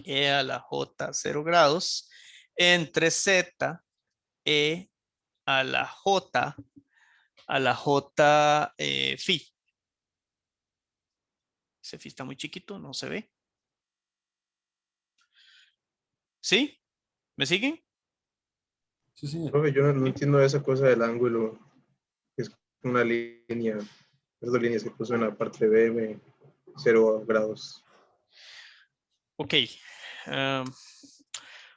[SPEAKER 1] E a la J0 grados, entre Z, E a la J phi. Ese phi está muy chiquito, no se ve. ¿Sí? ¿Me siguen?
[SPEAKER 8] Sí, señor.
[SPEAKER 9] Profe, yo no entiendo esa cosa del ángulo. Es una línea, es dos líneas que puso en la parte de BM, 0 grados.
[SPEAKER 1] Ok.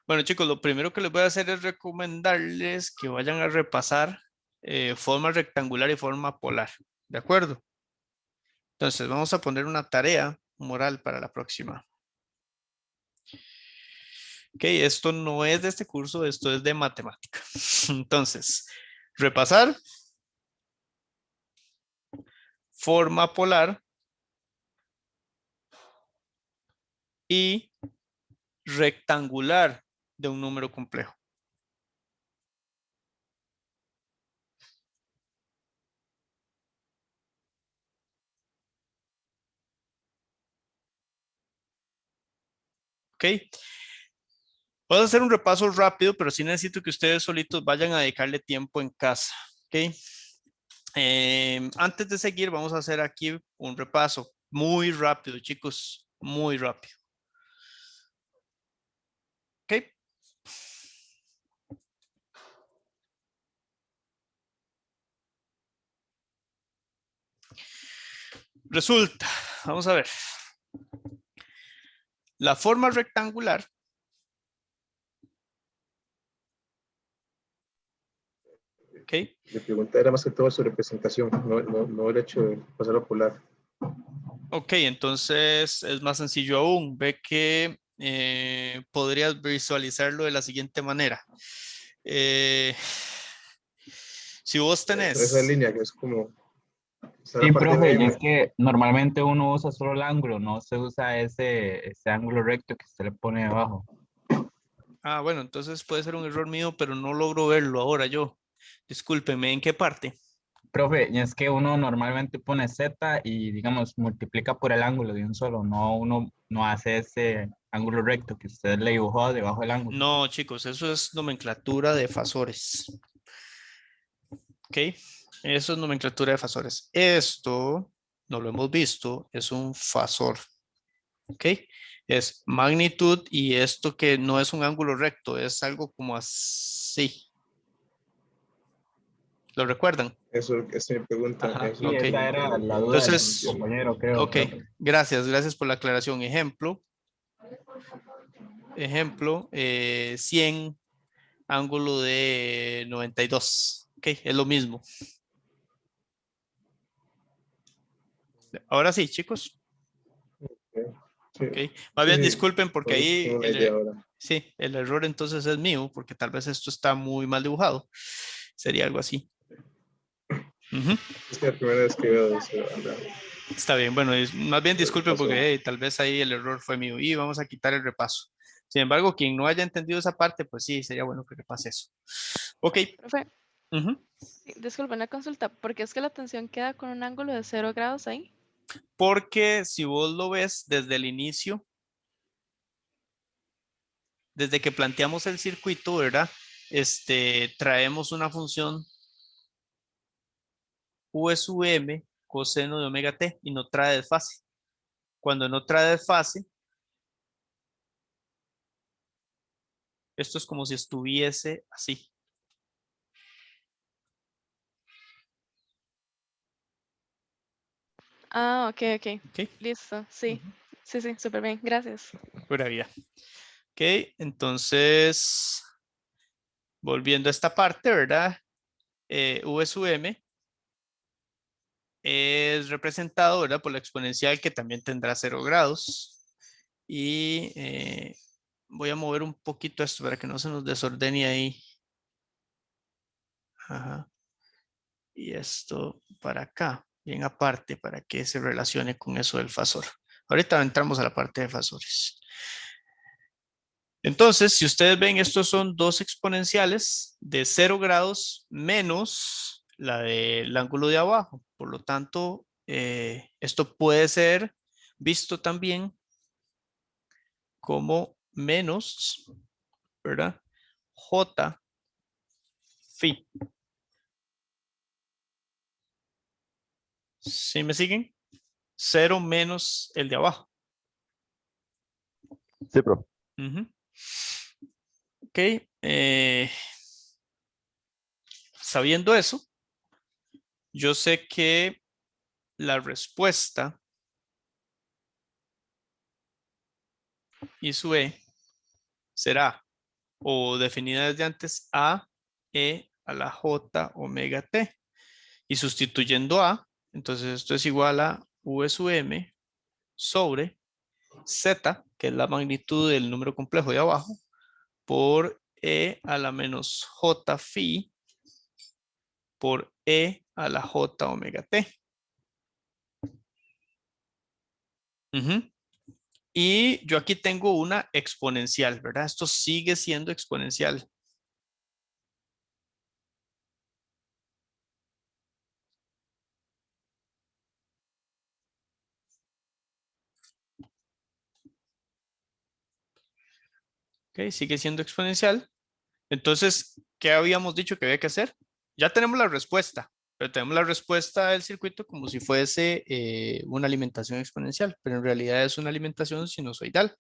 [SPEAKER 1] Bueno, chicos, lo primero que les voy a hacer es recomendarles que vayan a repasar forma rectangular y forma polar. ¿De acuerdo? Entonces, vamos a poner una tarea moral para la próxima. Ok, esto no es de este curso, esto es de matemática. Entonces, repasar forma polar y rectangular de un número complejo. Ok. Vamos a hacer un repaso rápido, pero sí necesito que ustedes solitos vayan a dedicarle tiempo en casa. Ok. Antes de seguir, vamos a hacer aquí un repaso muy rápido, chicos, muy rápido. Ok. Resulta, vamos a ver. La forma rectangular. Ok.
[SPEAKER 9] Mi pregunta era más que todo su representación, no el hecho de pasarlo polar.
[SPEAKER 1] Ok, entonces es más sencillo aún. Ve que podrías visualizarlo de la siguiente manera. Si vos
[SPEAKER 9] Esa
[SPEAKER 1] tenés...
[SPEAKER 9] línea que es como... está
[SPEAKER 10] Sí,
[SPEAKER 9] la parte
[SPEAKER 10] profe, y
[SPEAKER 9] BM.
[SPEAKER 10] es que normalmente uno usa solo el ángulo, no se usa ese ángulo recto que se le pone debajo.
[SPEAKER 1] Ah, bueno, entonces puede ser un error mío, pero no logro verlo ahora yo. Discúlpeme, ¿en qué parte?
[SPEAKER 10] Profe, y es que uno normalmente pone Z y, digamos, multiplica por el ángulo de un solo, no uno no hace ese ángulo recto que usted le dibujó debajo del ángulo.
[SPEAKER 1] No, chicos, eso es nomenclatura de fasores. Ok, eso es nomenclatura de fasores. Esto, no lo hemos visto, es un fasor. Ok, es magnitud y esto que no es un ángulo recto, es algo como así. ¿Lo recuerdan?
[SPEAKER 9] Eso es mi pregunta.
[SPEAKER 1] Ajá,
[SPEAKER 10] Sí,
[SPEAKER 1] ok.
[SPEAKER 10] esa era la duda del
[SPEAKER 1] Entonces,
[SPEAKER 10] compañero, creo,
[SPEAKER 1] ok,
[SPEAKER 10] profe.
[SPEAKER 1] gracias por la aclaración. Ejemplo, 100, ángulo de 92. Ok, es lo mismo. Ahora sí, chicos.
[SPEAKER 9] Sí,
[SPEAKER 1] Ok, más bien
[SPEAKER 9] sí,
[SPEAKER 1] disculpen porque ahí
[SPEAKER 9] tengo una idea ahora.
[SPEAKER 1] sí, el error entonces es mío porque tal vez esto está muy mal dibujado. Sería algo así. Ujú.
[SPEAKER 9] Es que la primera vez que veo eso,
[SPEAKER 1] Está bien, bueno, más bien disculpen
[SPEAKER 9] pasó.
[SPEAKER 1] porque tal vez ahí el error fue mío y vamos a quitar el repaso. Sin embargo, quien no haya entendido esa parte, pues sí, sería bueno que repase eso. Ok.
[SPEAKER 6] Profe,
[SPEAKER 1] Ujú.
[SPEAKER 6] disculpe, una consulta. ¿Por qué es que la tensión queda con un ángulo de 0 grados ahí?
[SPEAKER 1] Porque si vos lo ves desde el inicio, desde que planteamos el circuito, ¿verdad? Traemos una función V sub m coseno de omega t y no trae desfase. Cuando no trae desfase, Esto es como si estuviese así.
[SPEAKER 6] Ah, ok, ok.
[SPEAKER 1] ¿Ok?
[SPEAKER 6] Listo, sí. Sí, sí, súper bien. Gracias.
[SPEAKER 1] Pura vida. Ok, entonces, volviendo a esta parte, ¿verdad? V sub m es representado, ¿verdad? Por la exponencial que también tendrá 0 grados. Y voy a mover un poquito esto para que no se nos desordene ahí. Ajá. Y esto para acá, bien aparte, para que se relacione con eso del fasor. Ahorita entramos a la parte de fasores. Entonces, si ustedes ven, estos son dos exponenciales de 0 grados menos la del ángulo de abajo. Por lo tanto, esto puede ser visto también como menos, ¿verdad? J phi. ¿Sí me siguen? 0 menos el de abajo.
[SPEAKER 7] Sí, profe.
[SPEAKER 1] Ok. Sabiendo eso, yo sé que la respuesta I sub E será o definida desde antes A e a la J omega T. Y sustituyendo A, entonces esto es igual a V sub M sobre Z, que es la magnitud del número complejo de abajo, por E a la menos J phi por E a la J omega T. Y yo aquí tengo una exponencial, ¿verdad? Esto sigue siendo exponencial. Ok, sigue siendo exponencial. Entonces, ¿qué habíamos dicho que había que hacer? Ya tenemos la respuesta, pero tenemos la respuesta del circuito como si fuese una alimentación exponencial, pero en realidad es una alimentación sinusoidal.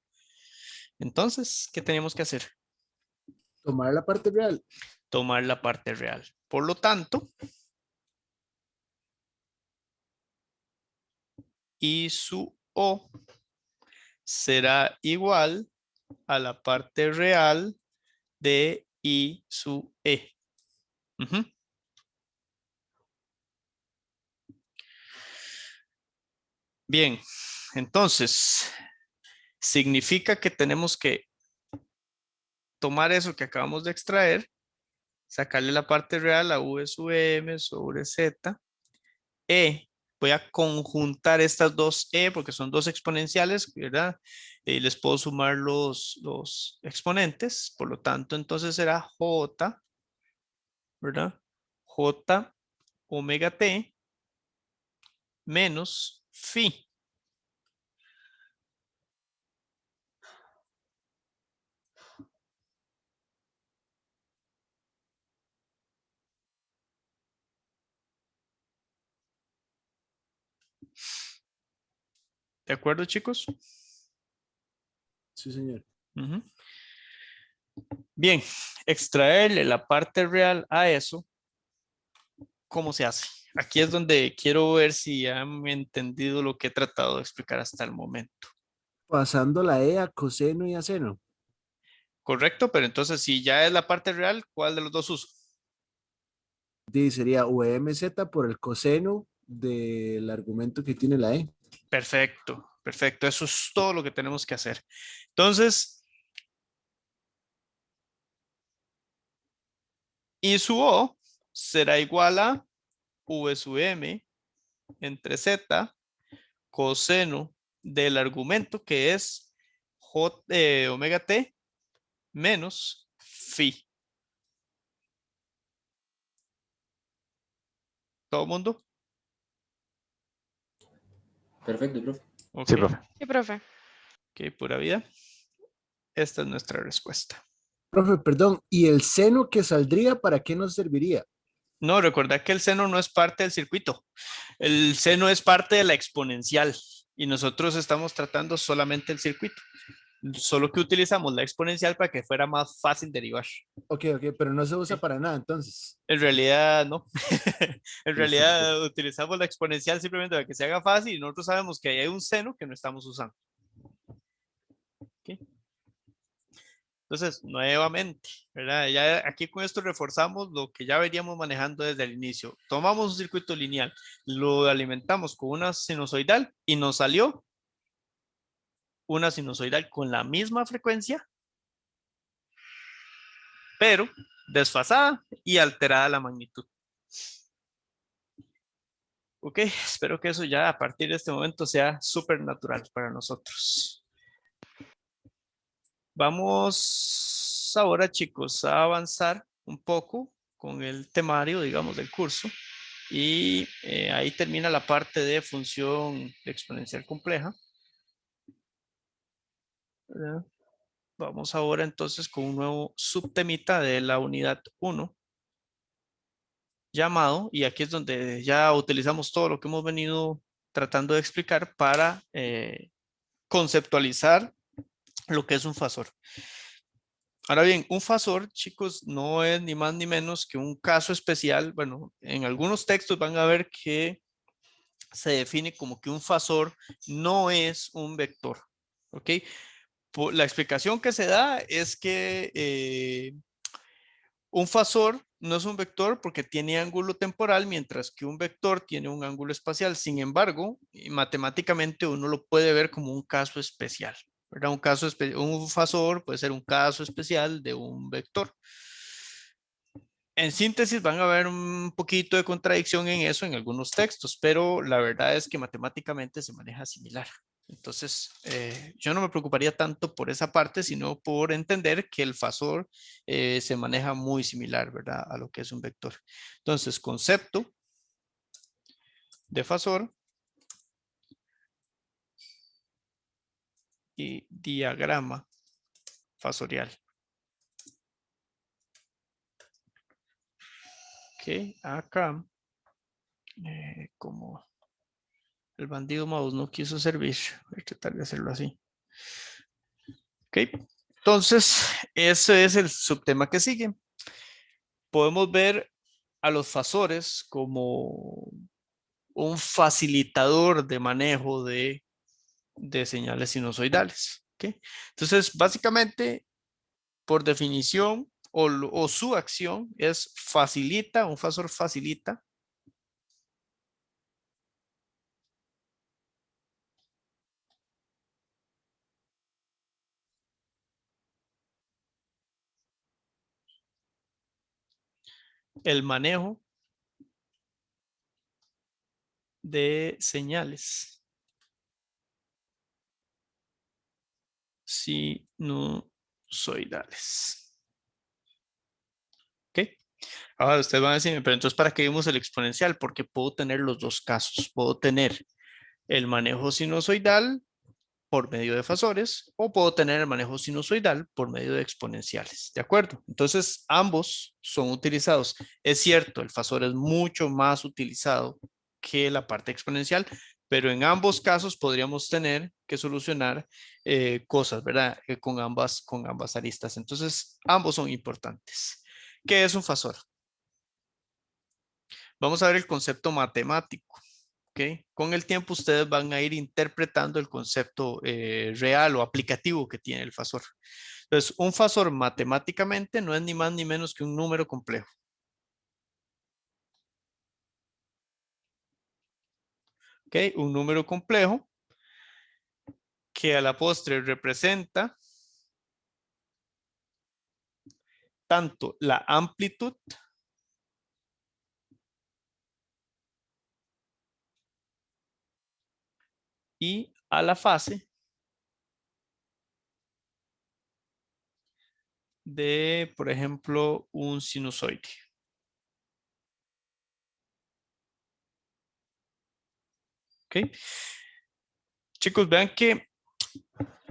[SPEAKER 1] Entonces, ¿qué teníamos que hacer?
[SPEAKER 8] Tomar la parte real.
[SPEAKER 1] Tomar la parte real. Por lo tanto, I sub O será igual a la parte real de I sub E. Bien, entonces, significa que tenemos que tomar eso que acabamos de extraer, sacarle la parte real a V sub M sobre Z, E. Voy a conjuntar estas dos E porque son dos exponenciales, ¿verdad? Y les puedo sumar los exponentes, por lo tanto, entonces será J, ¿verdad? J omega T menos phi. ¿De acuerdo, chicos?
[SPEAKER 8] Sí, señor.
[SPEAKER 1] Bien, extraerle la parte real a eso, ¿cómo se hace? Aquí es donde quiero ver si han entendido lo que he tratado de explicar hasta el momento.
[SPEAKER 8] Pasando la E a coseno y a seno.
[SPEAKER 1] Correcto, pero entonces si ya es la parte real, ¿cuál de los dos uso?
[SPEAKER 8] Sería VMZ por el coseno del argumento que tiene la E.
[SPEAKER 1] Perfecto, perfecto. Eso es todo lo que tenemos que hacer. Entonces, I sub O será igual a V sub M entre Z coseno del argumento que es J, omega T menos phi. ¿Todo el mundo?
[SPEAKER 5] Perfecto, profe.
[SPEAKER 1] Ok.
[SPEAKER 7] Sí, profe.
[SPEAKER 6] Sí, profe.
[SPEAKER 1] Ok, pura vida. Esta es nuestra respuesta.
[SPEAKER 8] Profe, perdón, ¿y el seno que saldría para qué nos serviría?
[SPEAKER 1] No, recordad que el seno no es parte del circuito. El seno es parte de la exponencial y nosotros estamos tratando solamente el circuito. Solo que utilizamos la exponencial para que fuera más fácil derivar.
[SPEAKER 8] Ok, pero no se usa para nada entonces.
[SPEAKER 1] En realidad, no. En
[SPEAKER 8] Listo,
[SPEAKER 1] realidad utilizamos la exponencial simplemente para que se haga fácil y nosotros sabemos que ahí hay un seno que no estamos usando. ¿Ok? Entonces, nuevamente, ¿verdad? Ya aquí con esto reforzamos lo que ya veníamos manejando desde el inicio. Tomamos un circuito lineal, lo alimentamos con una sinusoidal y nos salió una sinusoidal con la misma frecuencia, pero desfasada y alterada la magnitud. Ok, espero que eso ya a partir de este momento sea súper natural para nosotros. Vamos ahora, chicos, a avanzar un poco con el temario, digamos, del curso. Y ahí termina la parte de función exponencial compleja. ¿Verdad? Vamos ahora entonces con un nuevo subtemita de la unidad 1 llamado, y aquí es donde ya utilizamos todo lo que hemos venido tratando de explicar para conceptualizar lo que es un fasor. Ahora bien, un fasor, chicos, no es ni más ni menos que un caso especial. Bueno, en algunos textos van a ver que se define como que un fasor no es un vector. ¿Ok? La explicación que se da es que un fasor no es un vector porque tiene ángulo temporal, mientras que un vector tiene un ángulo espacial. Sin embargo, matemáticamente uno lo puede ver como un caso especial, ¿verdad? Un fasor puede ser un caso especial de un vector. En síntesis, van a ver un poquito de contradicción en eso en algunos textos, pero la verdad es que matemáticamente se maneja similar. Entonces, yo no me preocuparía tanto por esa parte, sino por entender que el fasor se maneja muy similar, ¿verdad? A lo que es un vector. Entonces, concepto de fasor y diagrama fasorial. Ok, acá, como el bandido mouse no quiso servir, voy a tratar de hacerlo así. Ok, entonces ese es el subtema que sigue. Podemos ver a los fasores como un facilitador de manejo de señales sinusoidales. ¿Okay? Entonces, básicamente, por definición o su acción es facilita, un fasor facilita el manejo de señales sinusoidales. ¿Ok? Ahora ustedes van a decirme, pero entonces ¿para qué vimos el exponencial? Porque puedo tener los dos casos. Puedo tener el manejo sinusoidal por medio de fasores o puedo tener el manejo sinusoidal por medio de exponenciales. ¿De acuerdo? Entonces ambos son utilizados. Es cierto, el fasor es mucho más utilizado que la parte exponencial, pero en ambos casos podríamos tener que solucionar cosas, ¿verdad? Con ambas aristas. Entonces ambos son importantes. ¿Qué es un fasor? Vamos a ver el concepto matemático. ¿Okay? Con el tiempo ustedes van a ir interpretando el concepto real o aplicativo que tiene el fasor. Entonces, un fasor matemáticamente no es ni más ni menos que un número complejo. ¿Okay? Un número complejo que a la postre representa tanto la amplitud y a la fase de, por ejemplo, un sinusoide. ¿Ok? Chicos, vean que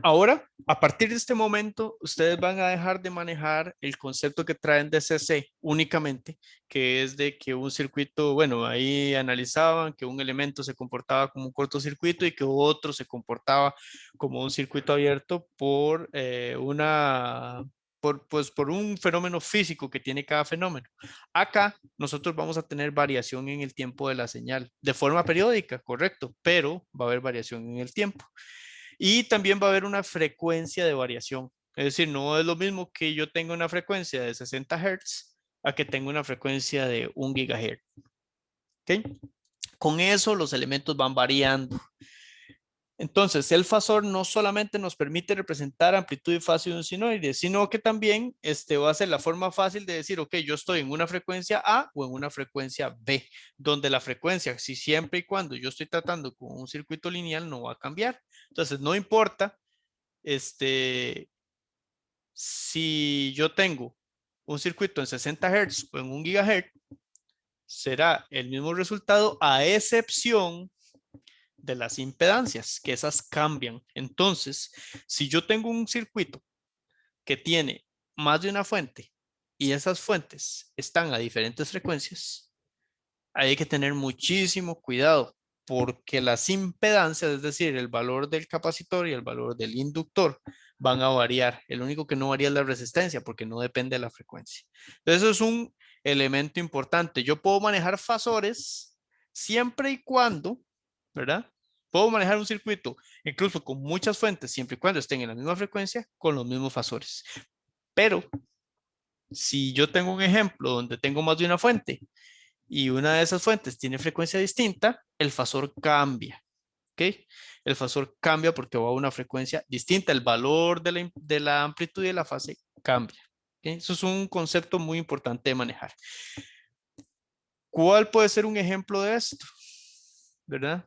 [SPEAKER 1] Ahora, a partir de este momento, ustedes van a dejar de manejar el concepto que traen de CC únicamente, que es de que un circuito, bueno, ahí analizaban que un elemento se comportaba como un cortocircuito y que otro se comportaba como un circuito abierto por por un fenómeno físico que tiene cada fenómeno. Acá nosotros vamos a tener variación en el tiempo de la señal, de forma periódica, correcto, pero va a haber variación en el tiempo. Y también va a haber una frecuencia de variación. Es decir, no es lo mismo que yo tenga una frecuencia de 60 Hz a que tenga una frecuencia de 1 GHz. ¿Okay? Con eso los elementos van variando. Entonces, el fasor no solamente nos permite representar amplitud y fase de un sinoide, sino que también va a ser la forma fácil de decir, ok, yo estoy en una frecuencia A o en una frecuencia B, donde la frecuencia, si siempre y cuando yo estoy tratando con un circuito lineal, no va a cambiar. Entonces, no importa si yo tengo un circuito en 60 Hz o en 1 GHz, será el mismo resultado a excepción de las impedancias, que esas cambian. Entonces, si yo tengo un circuito que tiene más de una fuente y esas fuentes están a diferentes frecuencias, hay que tener muchísimo cuidado porque las impedancias, es decir, el valor del capacitor y el valor del inductor, van a variar. El único que no varía es la resistencia porque no depende de la frecuencia. Entonces, eso es un elemento importante. Yo puedo manejar fasores siempre y cuando, ¿verdad? Puedo manejar un circuito incluso con muchas fuentes siempre y cuando estén en la misma frecuencia con los mismos fasores. Pero si yo tengo un ejemplo donde tengo más de una fuente y una de esas fuentes tiene frecuencia distinta, el fasor cambia. ¿Ok? El fasor cambia porque va a una frecuencia distinta. El valor de la amplitud y de la fase cambia. ¿Ok? Eso es un concepto muy importante de manejar. ¿Cuál puede ser un ejemplo de esto? ¿Verdad?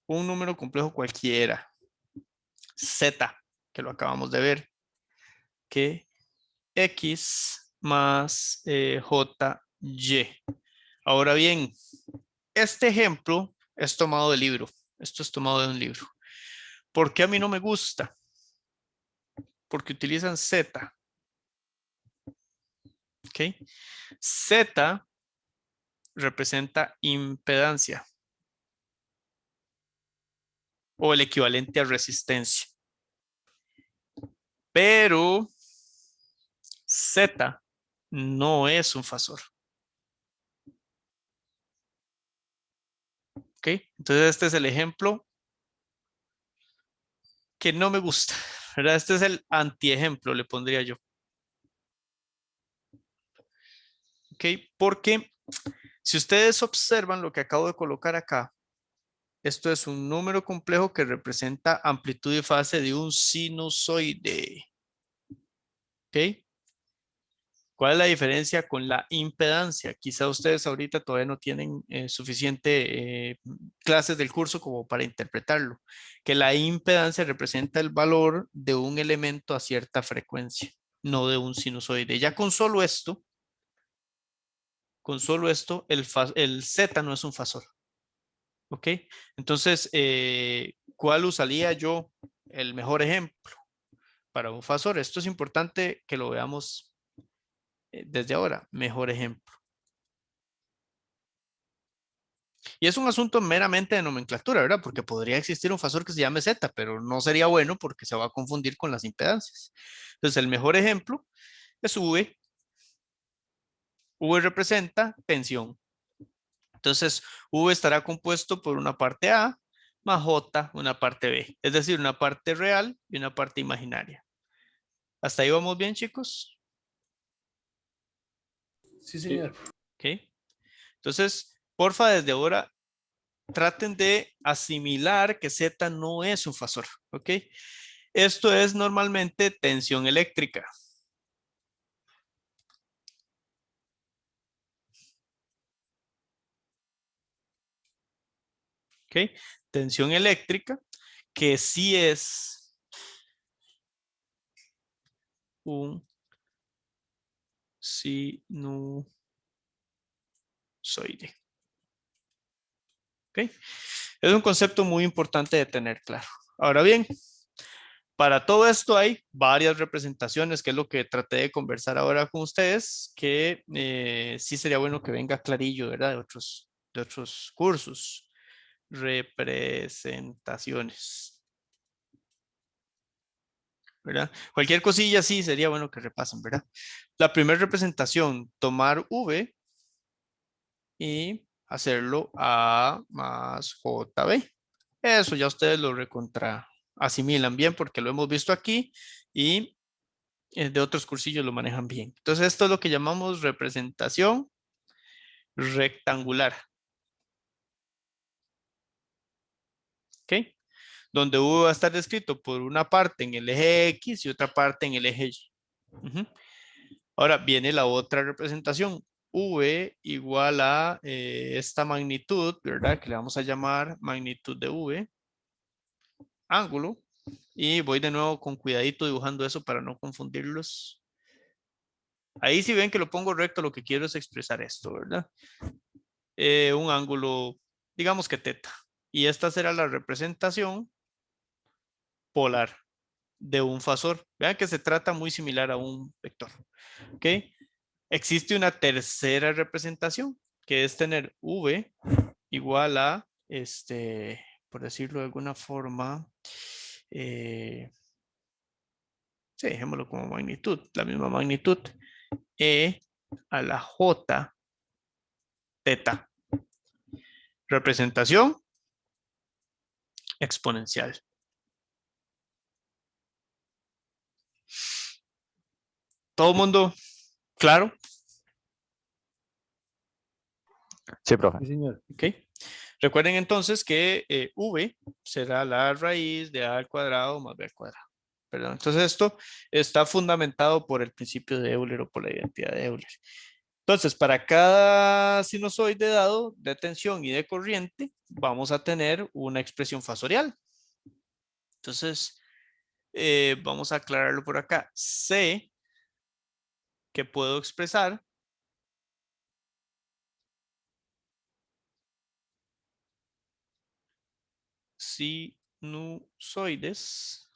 [SPEAKER 1] Un número complejo cualquiera. Z, que lo acabamos de ver. Que X más JY. Ahora bien, este ejemplo es tomado del libro. Esto es tomado de un libro. ¿Por qué a mí no me gusta? Porque utilizan Z. ¿Ok? Z representa impedancia o el equivalente a resistencia. Pero Z no es un fasor. ¿Ok? Entonces este es el ejemplo que no me gusta, ¿verdad? Este es el antiejemplo, le pondría yo. ¿Ok? Porque si ustedes observan lo que acabo de colocar acá, esto es un número complejo que representa amplitud y fase de un sinusoide. ¿Ok? ¿Cuál es la diferencia con la impedancia? Quizá ustedes ahorita todavía no tienen suficiente clases del curso como para interpretarlo. Que la impedancia representa el valor de un elemento a cierta frecuencia, no de un sinusoide. Ya con solo esto, el Z no es un fasor. ¿Ok? Entonces, ¿cuál usaría yo el mejor ejemplo para un fasor? Esto es importante que lo veamos desde ahora. Mejor ejemplo. Y es un asunto meramente de nomenclatura, ¿verdad? Porque podría existir un fasor que se llame Z, pero no sería bueno porque se va a confundir con las impedancias. Entonces, el mejor ejemplo es V. V representa tensión. Entonces, V estará compuesto por una parte A más J, una parte B. Es decir, una parte real y una parte imaginaria. ¿Hasta ahí vamos bien, chicos?
[SPEAKER 8] Sí, señor.
[SPEAKER 1] Ok. Entonces, porfa, desde ahora traten de asimilar que Z no es un fasor. ¿Ok? Esto es normalmente tensión eléctrica. ¿Ok? Tensión eléctrica que sí es un sinusoide. ¿Ok? Es un concepto muy importante de tener claro. Ahora bien, Para todo esto hay varias representaciones, que es lo que traté de conversar ahora con ustedes, que sí sería bueno que venga clarillo, ¿verdad? De otros cursos. Representaciones. ¿Verdad? Cualquier cosilla sí sería bueno que repasen, ¿verdad? La primera representación, tomar V y hacerlo A más JB. Eso ya ustedes lo recontra asimilan bien porque lo hemos visto aquí y de otros cursillos lo manejan bien. Entonces esto es lo que llamamos representación rectangular. ¿Ok? Donde V va a estar descrito por una parte en el eje X y otra parte en el eje Y. Ahora viene la otra representación. V igual a esta magnitud, ¿verdad? Que le vamos a llamar magnitud de V, ángulo. Y voy de nuevo con cuidadito dibujando eso para no confundirlos. Ahí si ven que lo pongo recto, lo que quiero es expresar esto, ¿verdad? Un ángulo, digamos que teta. Y esta será la representación polar de un fasor. Vean que se trata muy similar a un vector. ¿Ok? Existe una tercera representación, que es tener V igual a, por decirlo de alguna forma, sí, dejémoslo como magnitud, la misma magnitud, E a la J teta. Representación exponencial. ¿Todo el mundo claro?
[SPEAKER 7] Sí, profe.
[SPEAKER 8] Sí, señor.
[SPEAKER 1] Ok. Recuerden entonces que V será la raíz de A al cuadrado más B al cuadrado. Perdón. Entonces esto está fundamentado por el principio de Euler o por la identidad de Euler. Entonces, para cada sinusoide dado de tensión y de corriente, vamos a tener una expresión fasorial. Entonces, vamos a aclararlo por acá. Sé que puedo expresar sinusoides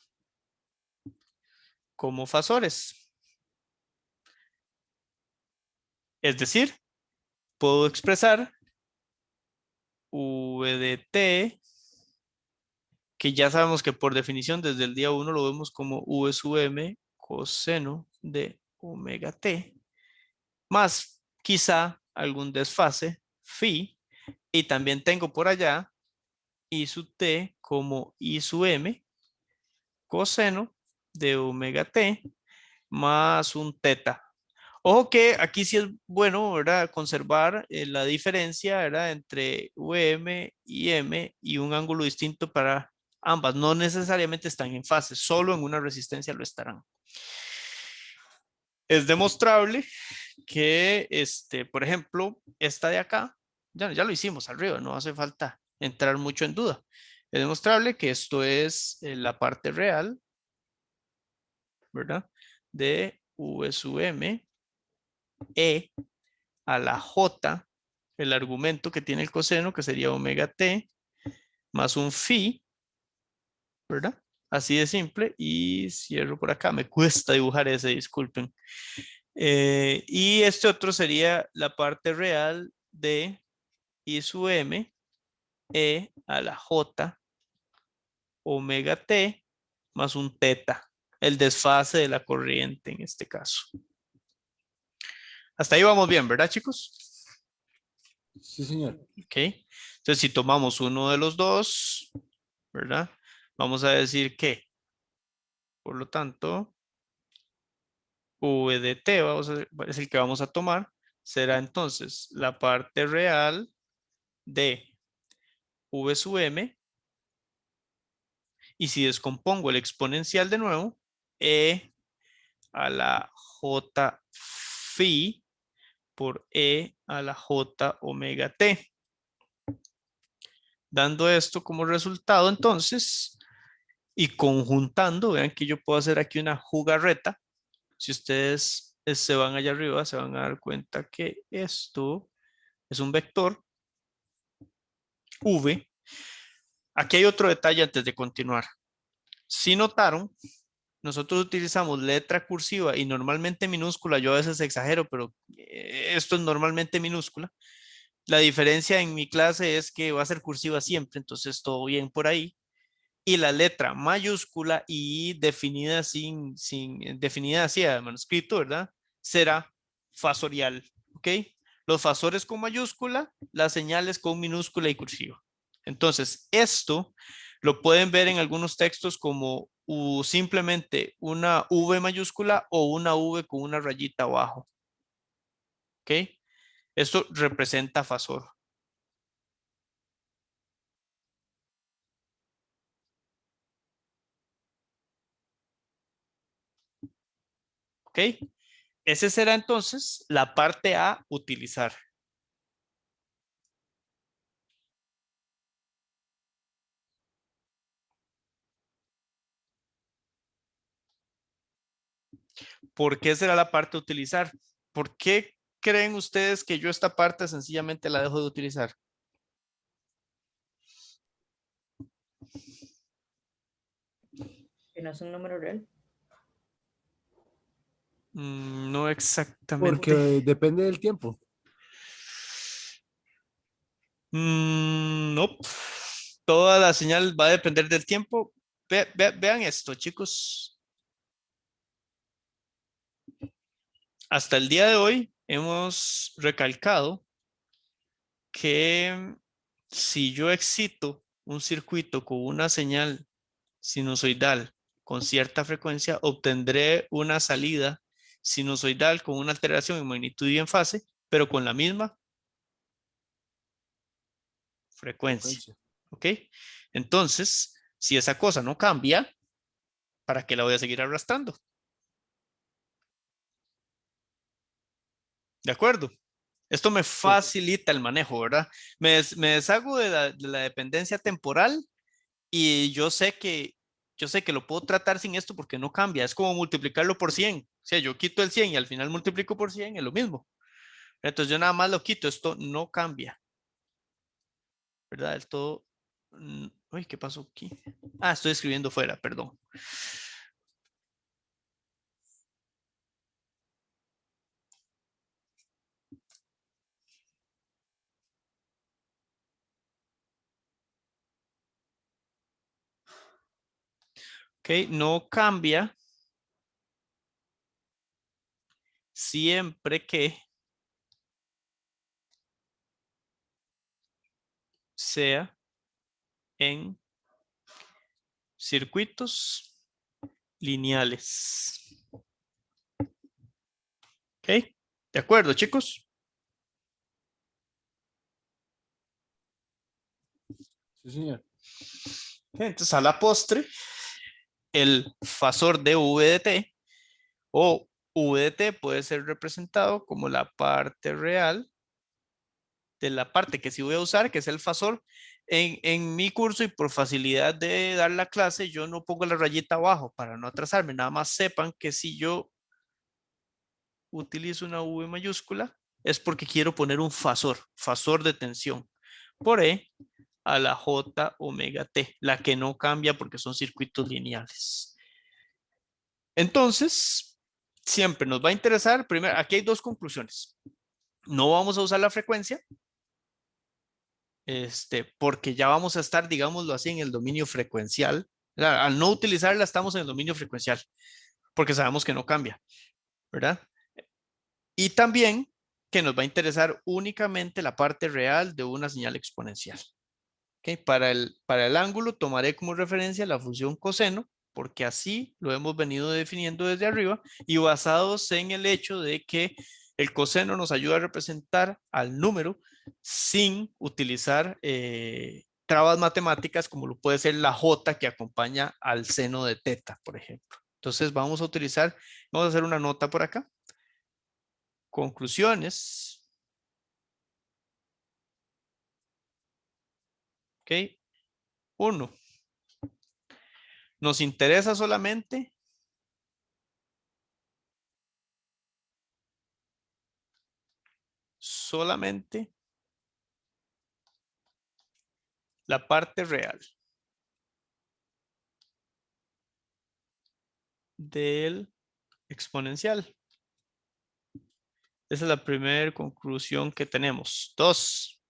[SPEAKER 1] como fasores. Es decir, puedo expresar V de t, que ya sabemos que por definición desde el día 1 lo vemos como V sub m coseno de omega t, más quizá algún desfase, phi, y también tengo por allá I sub t como I sub m coseno de omega t más un teta. Ojo que aquí sí es bueno, ¿verdad? Conservar la diferencia, ¿verdad? Entre VM y M y un ángulo distinto para ambas. No necesariamente están en fase, solo en una resistencia lo estarán. Es demostrable que, por ejemplo, esta de acá, ya lo hicimos arriba, no hace falta entrar mucho en duda. Es demostrable que esto es la parte real, ¿verdad? De V sub M E a la J, el argumento que tiene el coseno, que sería omega t, más un phi, ¿verdad? Así de simple, y cierro por acá, me cuesta dibujar ese, disculpen. Y este otro sería la parte real de I sub m, E a la J, omega t, más un teta, el desfase de la corriente en este caso. Hasta ahí vamos bien, ¿verdad, chicos?
[SPEAKER 8] Sí, señor.
[SPEAKER 1] Ok. Entonces, si tomamos uno de los dos, ¿verdad? Vamos a decir que, por lo tanto, V de t es el que vamos a tomar. Será entonces la parte real de V sub m. Y si descompongo el exponencial de nuevo, E a la J phi por E a la J omega t. Dando esto como resultado, entonces, y conjuntando, vean que yo puedo hacer aquí una jugarreta. Si ustedes se van allá arriba, se van a dar cuenta que esto es un vector V. Aquí hay otro detalle antes de continuar. Si notaron, nosotros utilizamos letra cursiva y normalmente minúscula. Yo a veces exagero, pero esto es normalmente minúscula. La diferencia en mi clase es que va a ser cursiva siempre, entonces todo bien por ahí. Y la letra mayúscula y definida definida así de manuscrito, ¿verdad? Será fasorial, ¿ok? Los fasores con mayúscula, las señales con minúscula y cursiva. Entonces, esto lo pueden ver en algunos textos como simplemente una V mayúscula o una V con una rayita abajo, ¿ok? Esto representa fasor. ¿Ok? Ese será entonces la parte a utilizar. ¿Por qué será la parte a utilizar? ¿Por qué creen ustedes que yo esta parte sencillamente la dejo de utilizar?
[SPEAKER 11] Que no es un número real.
[SPEAKER 1] No exactamente.
[SPEAKER 8] Porque depende del tiempo.
[SPEAKER 1] No. Toda la señal va a depender del tiempo. Vean esto, chicos. Hasta el día de hoy hemos recalcado que si yo excito un circuito con una señal sinusoidal con cierta frecuencia, obtendré una salida sinusoidal con una alteración en magnitud y en fase, pero con la misma frecuencia. ¿Ok? Entonces, si esa cosa no cambia, ¿para qué la voy a seguir arrastrando? ¿De acuerdo? Esto me facilita el manejo, ¿verdad? Me deshago de la dependencia temporal y yo sé que lo puedo tratar sin esto porque no cambia. Es como multiplicarlo por 100. O sea, yo quito el 100 y al final multiplico por 100, es lo mismo. Entonces yo nada más lo quito, esto no cambia. ¿Verdad? El todo. Uy, ¿qué pasó aquí? Ah, estoy escribiendo fuera, perdón. Ok, no cambia siempre que sea en circuitos lineales. ¿Ok? ¿De acuerdo, chicos?
[SPEAKER 8] Sí, señor.
[SPEAKER 1] Entonces, a la postre, el fasor de V de t o V de t puede ser representado como la parte real de la parte que sí voy a usar, que es el fasor. En mi curso y por facilidad de dar la clase, yo no pongo la rayita abajo para no atrasarme. Nada más sepan que si yo utilizo una V mayúscula es porque quiero poner un fasor de tensión. Por E a la J omega T, la que no cambia porque son circuitos lineales. Entonces, siempre nos va a interesar, primero, aquí hay dos conclusiones. No vamos a usar la frecuencia, porque ya vamos a estar, digámoslo así, en el dominio frecuencial. Al no utilizarla, estamos en el dominio frecuencial, porque sabemos que no cambia, ¿verdad? Y también que nos va a interesar únicamente la parte real de una señal exponencial. ¿Okay? Para el ángulo tomaré como referencia la función coseno, porque así lo hemos venido definiendo desde arriba y basados en el hecho de que el coseno nos ayuda a representar al número sin utilizar trabas matemáticas como lo puede ser la J que acompaña al seno de teta, por ejemplo. Entonces vamos a hacer una nota por acá. Conclusiones. Ok. 1. Nos interesa solamente la parte real. del exponencial. Esa es la primera conclusión que tenemos. 2.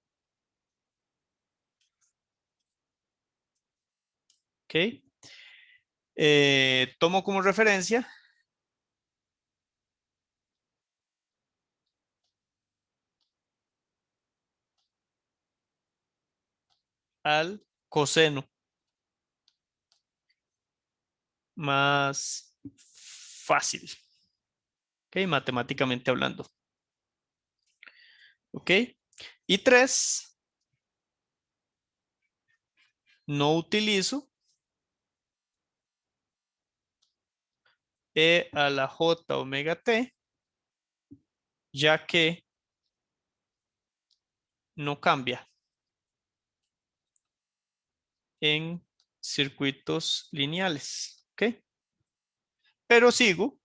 [SPEAKER 1] Ok. Tomo como referencia al coseno más fácil. Ok, matemáticamente hablando. Ok. Y 3. No utilizo E a la J omega T, ya que no cambia en circuitos lineales. ¿Ok? Pero sigo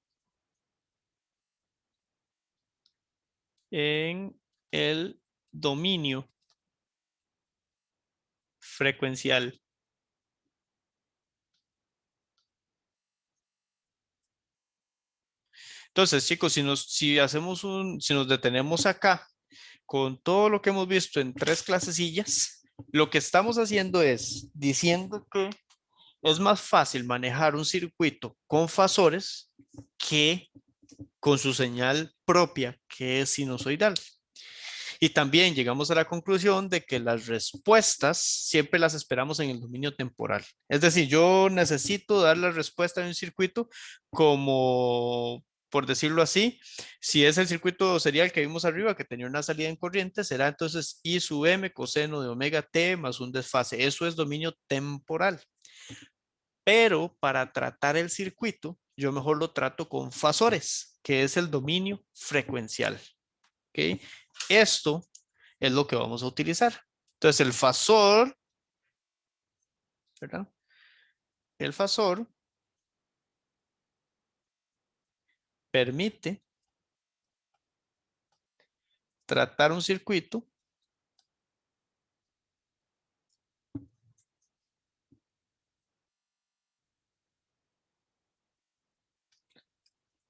[SPEAKER 1] en el dominio frecuencial. Entonces, chicos, si nos detenemos acá con todo lo que hemos visto en 3 clasecillas, lo que estamos haciendo es diciendo que es más fácil manejar un circuito con fasores que con su señal propia, que es sinusoidal. Y también llegamos a la conclusión de que las respuestas siempre las esperamos en el dominio temporal. Es decir, yo necesito dar la respuesta de un circuito como, por decirlo así, si es el circuito serial que vimos arriba, que tenía una salida en corriente, será entonces I sub m coseno de omega t más un desfase. Eso es dominio temporal. Pero para tratar el circuito, yo mejor lo trato con fasores, que es el dominio frecuencial. ¿Ok? Esto es lo que vamos a utilizar. Entonces el fasor, ¿verdad? El fasor permite tratar un circuito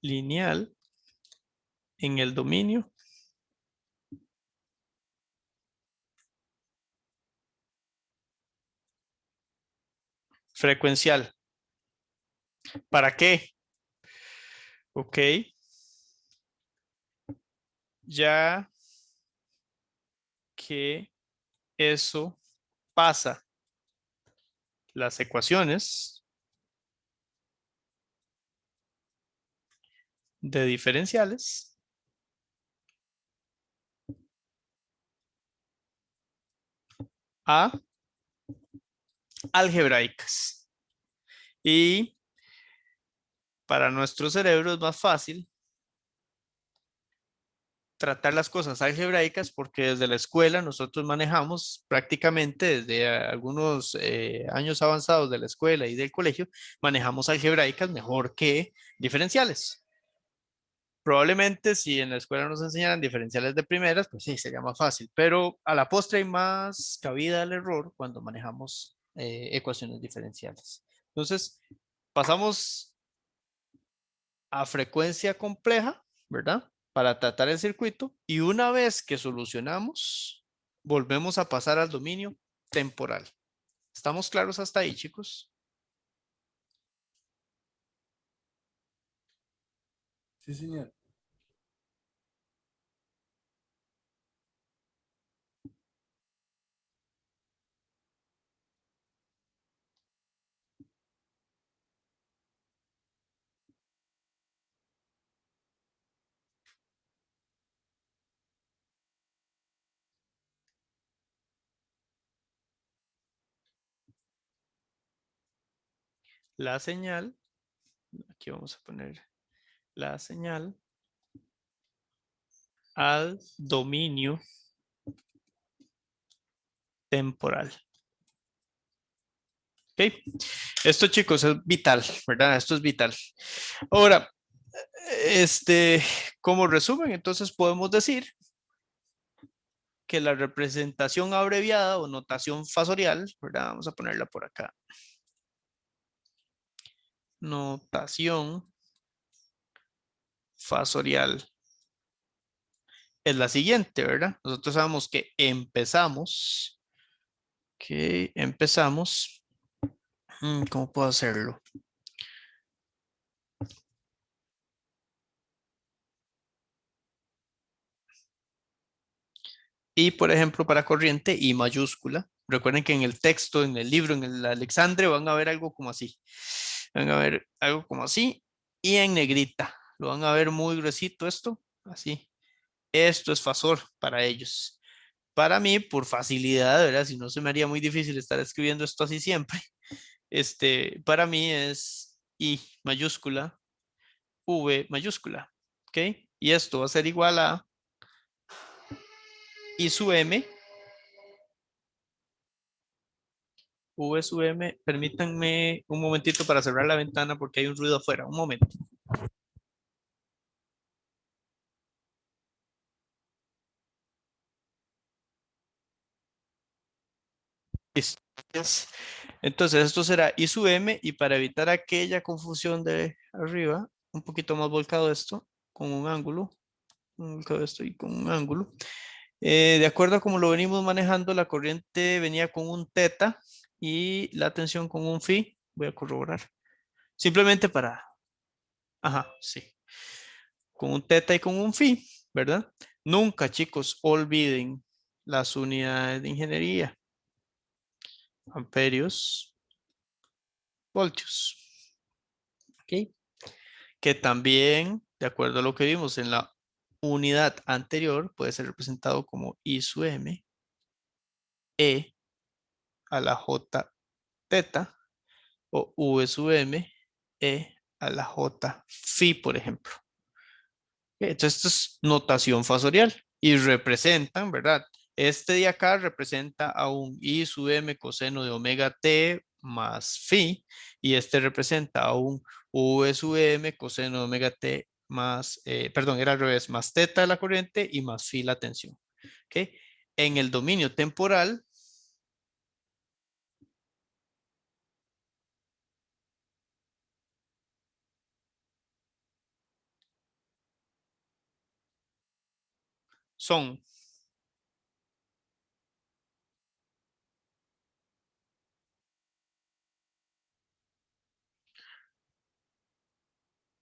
[SPEAKER 1] lineal en el dominio frecuencial. ¿Para qué? Ok. Ya que eso pasa las ecuaciones de diferenciales a algebraicas. Y para nuestro cerebro es más fácil tratar las cosas algebraicas porque desde la escuela nosotros manejamos prácticamente desde algunos años avanzados de la escuela y del colegio, manejamos algebraicas mejor que diferenciales. Probablemente si en la escuela nos enseñaran diferenciales de primeras, pues sí, sería más fácil, pero a la postre hay más cabida al error cuando manejamos ecuaciones diferenciales. Entonces, pasamos a frecuencia compleja, ¿verdad? Para tratar el circuito y una vez que solucionamos, volvemos a pasar al dominio temporal. ¿Estamos claros hasta ahí, chicos?
[SPEAKER 8] Sí, señor.
[SPEAKER 1] La señal, aquí vamos a poner la señal al dominio temporal. ¿Ok? Esto, chicos, es vital, ¿verdad? Esto es vital. Ahora, como resumen, entonces podemos decir que la representación abreviada o notación fasorial, ¿verdad? Vamos a ponerla por acá. notación fasorial es la siguiente, ¿verdad? Nosotros sabemos que empezamos. ¿Cómo puedo hacerlo? Y por ejemplo, para corriente, I mayúscula. Recuerden que en el texto, en el libro, en el Alexandre, van a ver algo como así. Van a ver algo como así. Y en negrita. Lo van a ver muy gruesito esto. Así. Esto es fasor para ellos. Para mí, por facilidad, ¿verdad? Si no se me haría muy difícil estar escribiendo esto así siempre. Para mí es I mayúscula, V mayúscula. ¿Ok? Y esto va a ser igual a I sub M. V sub M, permítanme un momentito para cerrar la ventana porque hay un ruido afuera. Un momento. Listo. Entonces esto será I sub M y para evitar aquella confusión de arriba, un poquito más volcado esto, con un ángulo, volcado esto y con un ángulo. De acuerdo a como lo venimos manejando, la corriente venía con un teta y la tensión con un phi. Voy a corroborar. Simplemente para... Ajá, sí. Con un teta y con un phi, ¿verdad? Nunca, chicos, olviden las unidades de ingeniería. Amperios, voltios. ¿Ok? Que también, de acuerdo a lo que vimos en la unidad anterior, puede ser representado como I sub M, E a la J teta, o V sub M, E a la J phi, por ejemplo. Entonces, esto es notación fasorial y representan, ¿verdad? Este de acá representa a un I sub M coseno de omega t más phi y este representa a un V sub M coseno de omega t más, perdón, era al revés, más teta de la corriente y más phi la tensión. ¿Ok? En el dominio temporal, son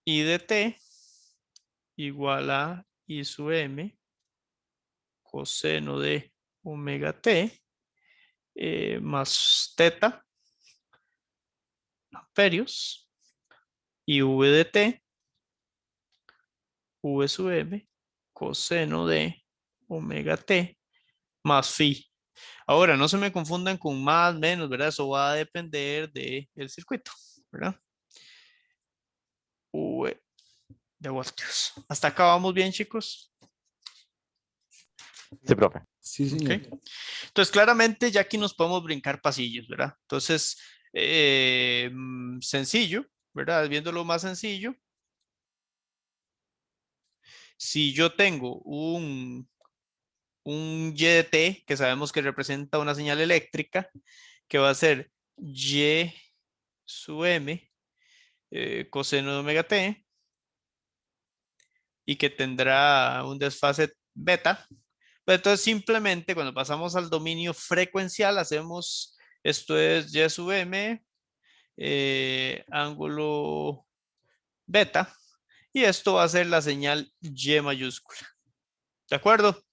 [SPEAKER 1] I de t igual a I sub M coseno de omega t más teta amperios y V de t, V sub M coseno de omega t más phi. Ahora, no se me confundan con más, menos, ¿verdad? Eso va a depender del circuito, ¿verdad? V de voltios. ¿Hasta acá vamos bien, chicos?
[SPEAKER 7] Sí, profe.
[SPEAKER 8] Sí, señor.
[SPEAKER 1] Ok. Entonces, claramente ya aquí nos podemos brincar pasillos, ¿verdad? Entonces, sencillo, ¿verdad? Viéndolo más sencillo. Si yo tengo un Y de t, que sabemos que representa una señal eléctrica, que va a ser Y sub M coseno de omega t, y que tendrá un desfase beta. Pues entonces simplemente cuando pasamos al dominio frecuencial hacemos, esto es Y sub M, ángulo beta, y esto va a ser la señal Y mayúscula. ¿De acuerdo?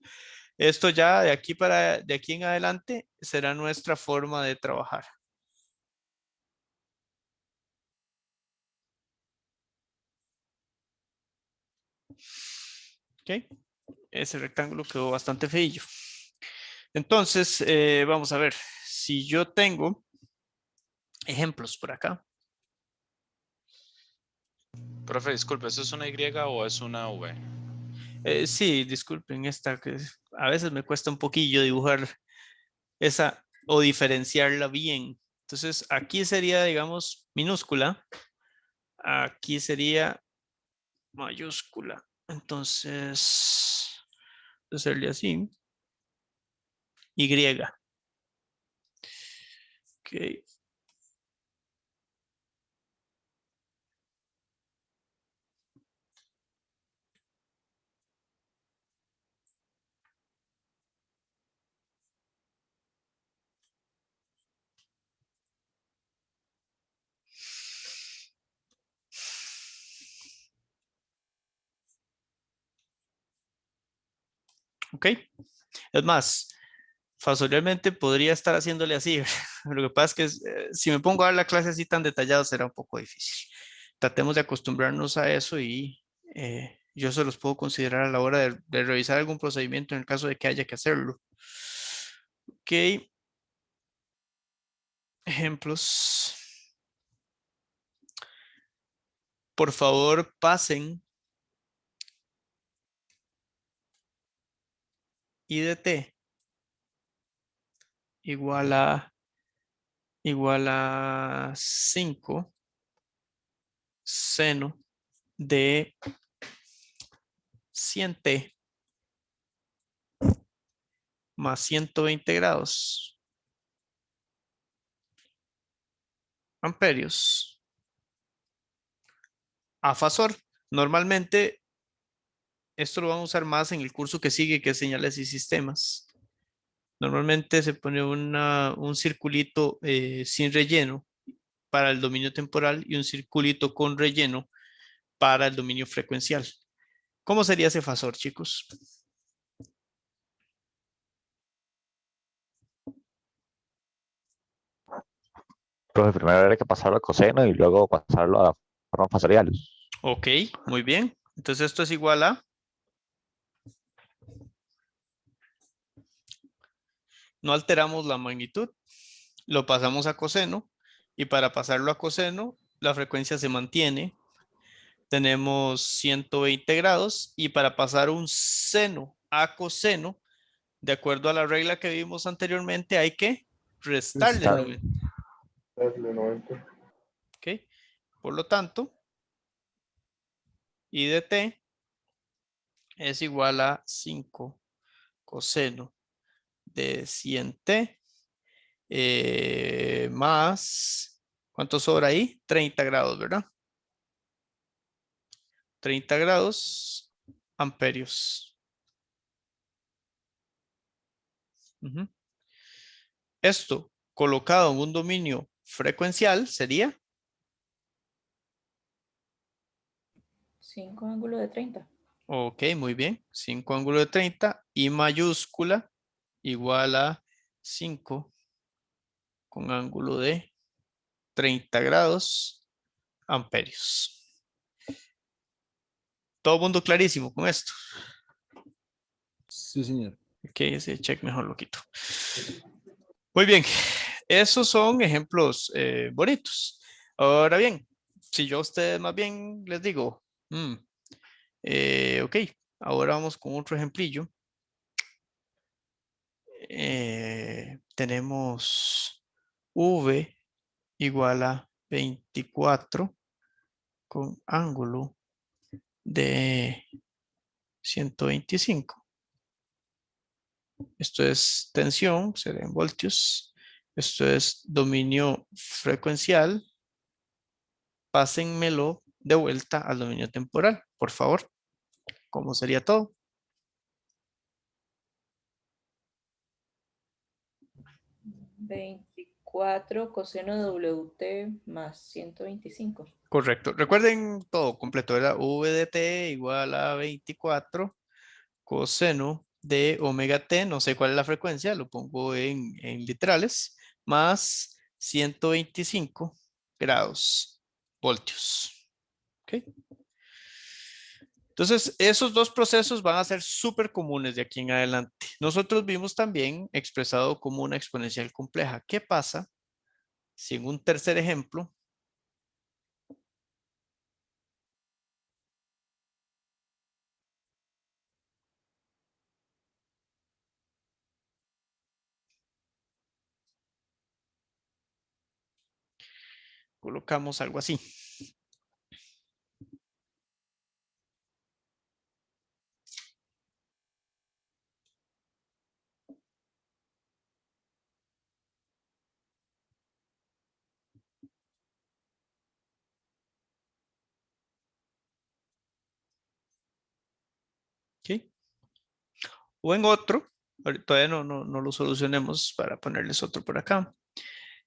[SPEAKER 1] Esto ya de aquí en adelante será nuestra forma de trabajar. ¿Ok? Ese rectángulo quedó bastante feillo. Entonces, vamos a ver. Si yo tengo ejemplos por acá.
[SPEAKER 2] Profe, disculpe, ¿eso es una Y o es una V?
[SPEAKER 1] Sí, disculpen esta que a veces me cuesta un poquillo dibujar esa o diferenciarla bien. Entonces, aquí sería, digamos, minúscula. Aquí sería mayúscula. Entonces, hacerle así. Y. Ok. ¿Ok? Es más, facilmente podría estar haciéndole así. Lo que pasa es que si me pongo a dar la clase así tan detallada será un poco difícil. Tratemos de acostumbrarnos a eso y yo se los puedo considerar a la hora de revisar algún procedimiento en el caso de que haya que hacerlo. Ok. Ejemplos. Por favor, pasen IDT igual a 5 seno de 100t más 120 grados amperios a fasor. Normalmente esto lo van a usar más en el curso que sigue, que es señales y sistemas. Normalmente se pone un circulito sin relleno para el dominio temporal y un circulito con relleno para el dominio frecuencial. ¿Cómo sería ese fasor, chicos?
[SPEAKER 7] Profe, primero habría que pasarlo a coseno y luego pasarlo a la forma fasorial.
[SPEAKER 1] Ok, muy bien. Entonces esto es igual a... No alteramos la magnitud, lo pasamos a coseno y para pasarlo a coseno la frecuencia se mantiene. Tenemos 120 grados y para pasar un seno a coseno, de acuerdo a la regla que vimos anteriormente, hay que restarle
[SPEAKER 8] Restar.
[SPEAKER 1] 90.
[SPEAKER 9] Darle 90.
[SPEAKER 1] ¿Ok? Por lo tanto, I de t es igual a 5 coseno de 100t más, ¿cuánto sobra ahí? 30 grados, ¿verdad? 30 grados amperios. Ujú. Esto colocado en un dominio frecuencial sería
[SPEAKER 11] 5 ángulo de 30.
[SPEAKER 1] ok, muy bien. 5 ángulo de 30 y mayúscula igual a 5 con ángulo de 30 grados amperios. Todo mundo clarísimo con esto.
[SPEAKER 8] Sí, señor.
[SPEAKER 1] Ok, ese check mejor lo quito. Muy bien, esos son ejemplos bonitos. Ahora bien, si yo a ustedes más bien les digo, ok, ahora vamos con otro ejemplillo. Tenemos V igual a 24 con ángulo de 125. Esto es tensión, será en voltios. Esto es dominio frecuencial. Pásenmelo de vuelta al dominio temporal, por favor. ¿Cómo sería todo?
[SPEAKER 11] $24 coseno de WT más 125.
[SPEAKER 1] Correcto. Recuerden todo completo, ¿verdad? V de t igual a 24 coseno de omega t, no sé cuál es la frecuencia, lo pongo en literales, más 125 grados voltios. ¿Ok? Entonces, esos dos procesos van a ser súper comunes de aquí en adelante. Nosotros vimos también expresado como una exponencial compleja. ¿Qué pasa si en un tercer ejemplo colocamos algo así? ¿Sí? O en otro, todavía no lo solucionemos para ponerles otro por acá.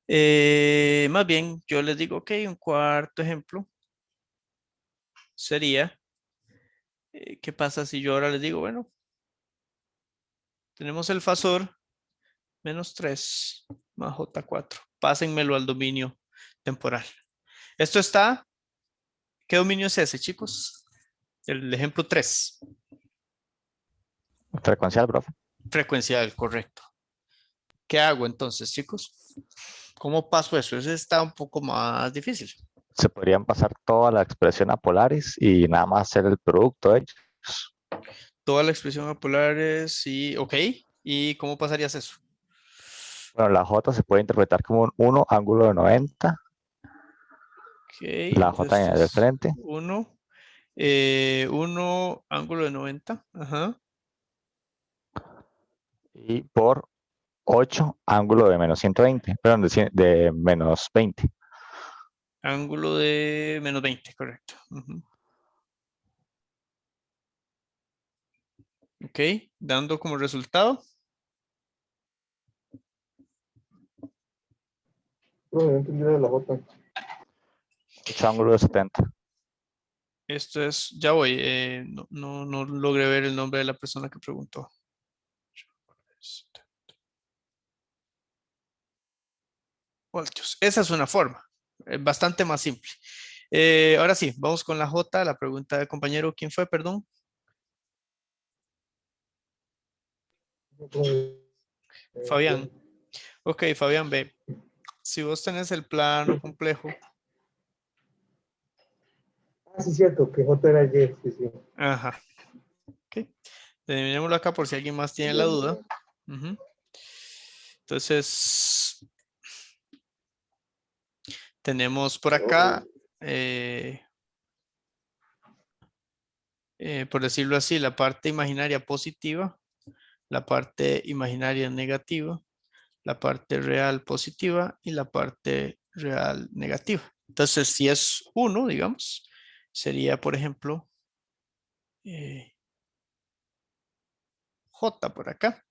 [SPEAKER 1] Más bien, yo les digo, ok, un cuarto ejemplo sería, ¿qué pasa si yo ahora les digo, bueno, tenemos el fasor menos 3 más J4. Pásenmelo al dominio temporal. Esto está, ¿qué dominio es ese, chicos? El ejemplo 3.
[SPEAKER 7] Frecuencial, profe.
[SPEAKER 1] Frecuencial, correcto. ¿Qué hago entonces, chicos? ¿Cómo paso eso? Eso está un poco más difícil.
[SPEAKER 7] Se podrían pasar toda la expresión a Polaris y nada más hacer el producto de ellos.
[SPEAKER 1] Toda la expresión a polares y, ok. ¿Y cómo pasarías eso?
[SPEAKER 7] Bueno, la J se puede interpretar como un 1 ángulo de 90.
[SPEAKER 1] Ok,
[SPEAKER 7] La J en el frente.
[SPEAKER 1] 1, 1 ángulo de 90. Ajá.
[SPEAKER 7] Y por 8 ángulo de menos 120. Perdón, de menos 20.
[SPEAKER 1] Ángulo de menos 20, correcto. Ok, dando como resultado.
[SPEAKER 9] No entendí de la J.
[SPEAKER 7] 8 ángulo de 70.
[SPEAKER 1] Esto es, ya voy, no logré ver el nombre de la persona que preguntó. Voltios. Esa es una forma, bastante más simple. Ahora sí, vamos con la J, la pregunta del compañero. ¿Quién fue, perdón? Fabián. Ok, Fabián, ve. Si vos tenés el plano complejo.
[SPEAKER 9] Ah, sí, cierto, que J era Y, sí, sí.
[SPEAKER 1] Ajá. Ok. Terminémoslo acá por si alguien más tiene la duda. Entonces, tenemos por acá, por decirlo así, la parte imaginaria positiva, la parte imaginaria negativa, la parte real positiva y la parte real negativa. Entonces, si es 1, digamos, sería, por ejemplo, J por acá.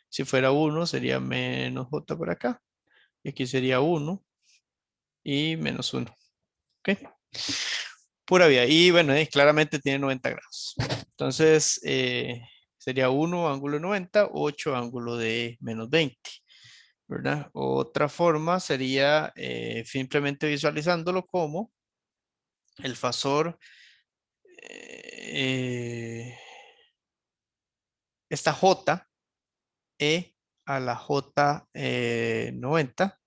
[SPEAKER 1] Si fuera 1, sería menos J por acá. Y aquí sería 1 y menos 1. ¿Ok? Pura vía. Y bueno, claramente tiene 90 grados. Entonces, sería 1 ángulo de 90, 8 ángulo de menos 20. ¿Verdad? Otra forma sería simplemente visualizándolo como el fasor, esta J, E a la J 90,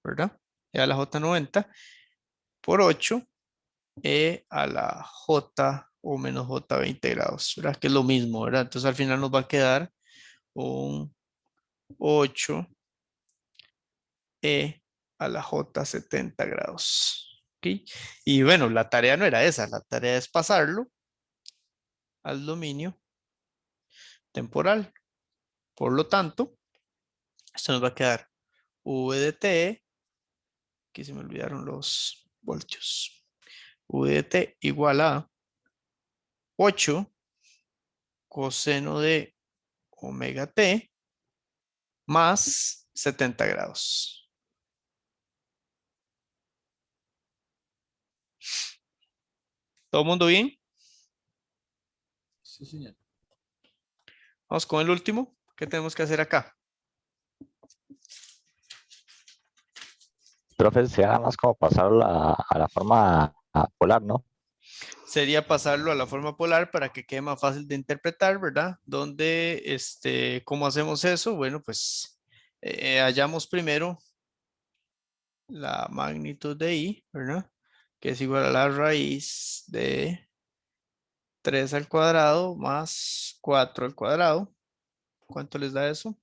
[SPEAKER 1] ¿verdad? E a la J 90 por 8, E a la J o menos J 20 grados, ¿verdad? Que es lo mismo, ¿verdad? Entonces al final nos va a quedar un 8 E a la J 70 grados. ¿Ok? Y bueno, la tarea no era esa, la tarea es pasarlo al dominio temporal. Por lo tanto, esto nos va a quedar V de T, aquí se me olvidaron los voltios, V de T igual a 8 coseno de omega T más 70 grados. ¿Todo el mundo bien?
[SPEAKER 8] Sí, señor.
[SPEAKER 1] Vamos con el último. ¿Qué tenemos que hacer acá?
[SPEAKER 7] Profe, sea más como pasarlo a la forma polar, ¿no?
[SPEAKER 1] Sería pasarlo a la forma polar para que quede más fácil de interpretar, ¿verdad? Donde, ¿cómo hacemos eso? Bueno, pues hallamos primero la magnitud de I, ¿verdad? Que es igual a la raíz de 3 al cuadrado más 4 al cuadrado. ¿Cuánto les da eso?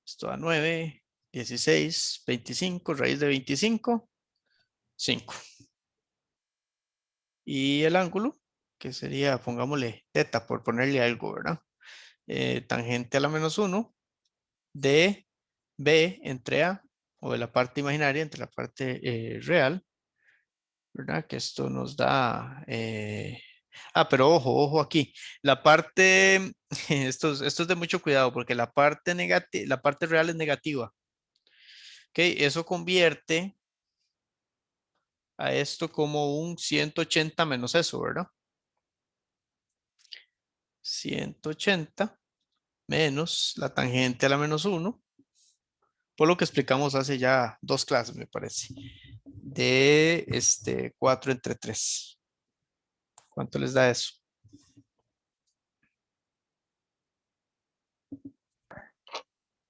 [SPEAKER 1] Esto da 9, 16, 25, raíz de 25, 5. Y el ángulo, que sería, pongámosle teta por ponerle algo, ¿verdad? Tangente a la menos 1 de B entre A, o de la parte imaginaria entre la parte real, ¿verdad? Que esto nos da... pero ojo aquí. La parte, esto es de mucho cuidado porque la parte real es negativa. ¿Ok? Eso convierte a esto como un 180 menos eso, ¿verdad? 180 menos la tangente a la menos 1, por lo que explicamos hace ya 2 clases, me parece, de 4 entre 3. ¿Cuánto les da eso?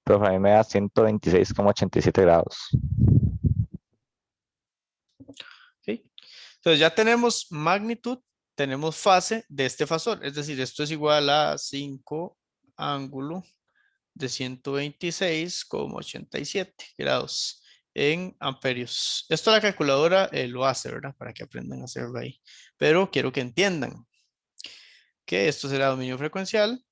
[SPEAKER 7] Profe, a mí me da 126,87 grados.
[SPEAKER 1] ¿Okay? Entonces ya tenemos magnitud, tenemos fase de este fasor, es decir, esto es igual a 5 ángulo de 126,87 grados en amperios. Esto la calculadora lo hace, ¿verdad? Para que aprendan a hacerlo ahí. Pero quiero que entiendan que esto será dominio frecuencial,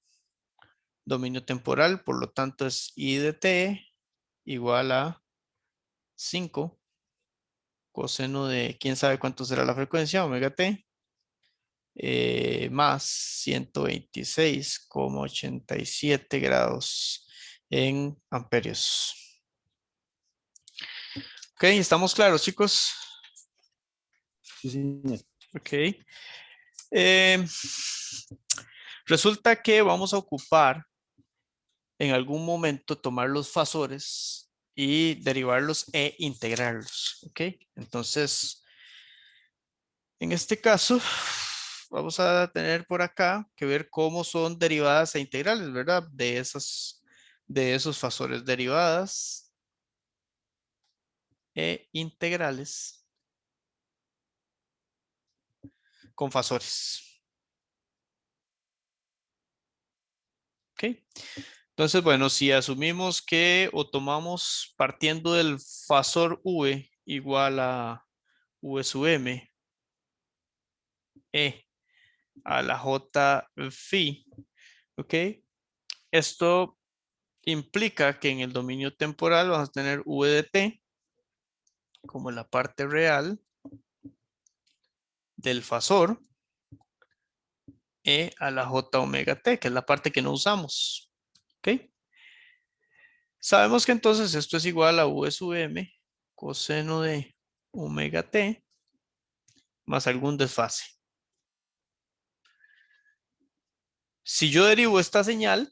[SPEAKER 1] dominio temporal, por lo tanto es I de t igual a 5 coseno de quién sabe cuánto será la frecuencia, omega t, más 126,87 grados en amperios. Ok, ¿estamos claros, chicos?
[SPEAKER 8] Sí, señor.
[SPEAKER 1] Ok. Resulta que vamos a ocupar en algún momento tomar los fasores y derivarlos e integrarlos. Ok, entonces, en este caso, vamos a tener por acá que ver cómo son derivadas e integrales, ¿verdad? De esos fasores, derivadas e integrales con fasores. Ok, entonces, bueno, si asumimos que o tomamos partiendo del fasor V igual a V sub M E a la J phi, ok, esto implica que en el dominio temporal vamos a tener V de t como la parte real del fasor E a la J omega t, que es la parte que no usamos, ok. Sabemos que entonces esto es igual a V sub M coseno de omega t más algún desfase. Si yo derivo esta señal,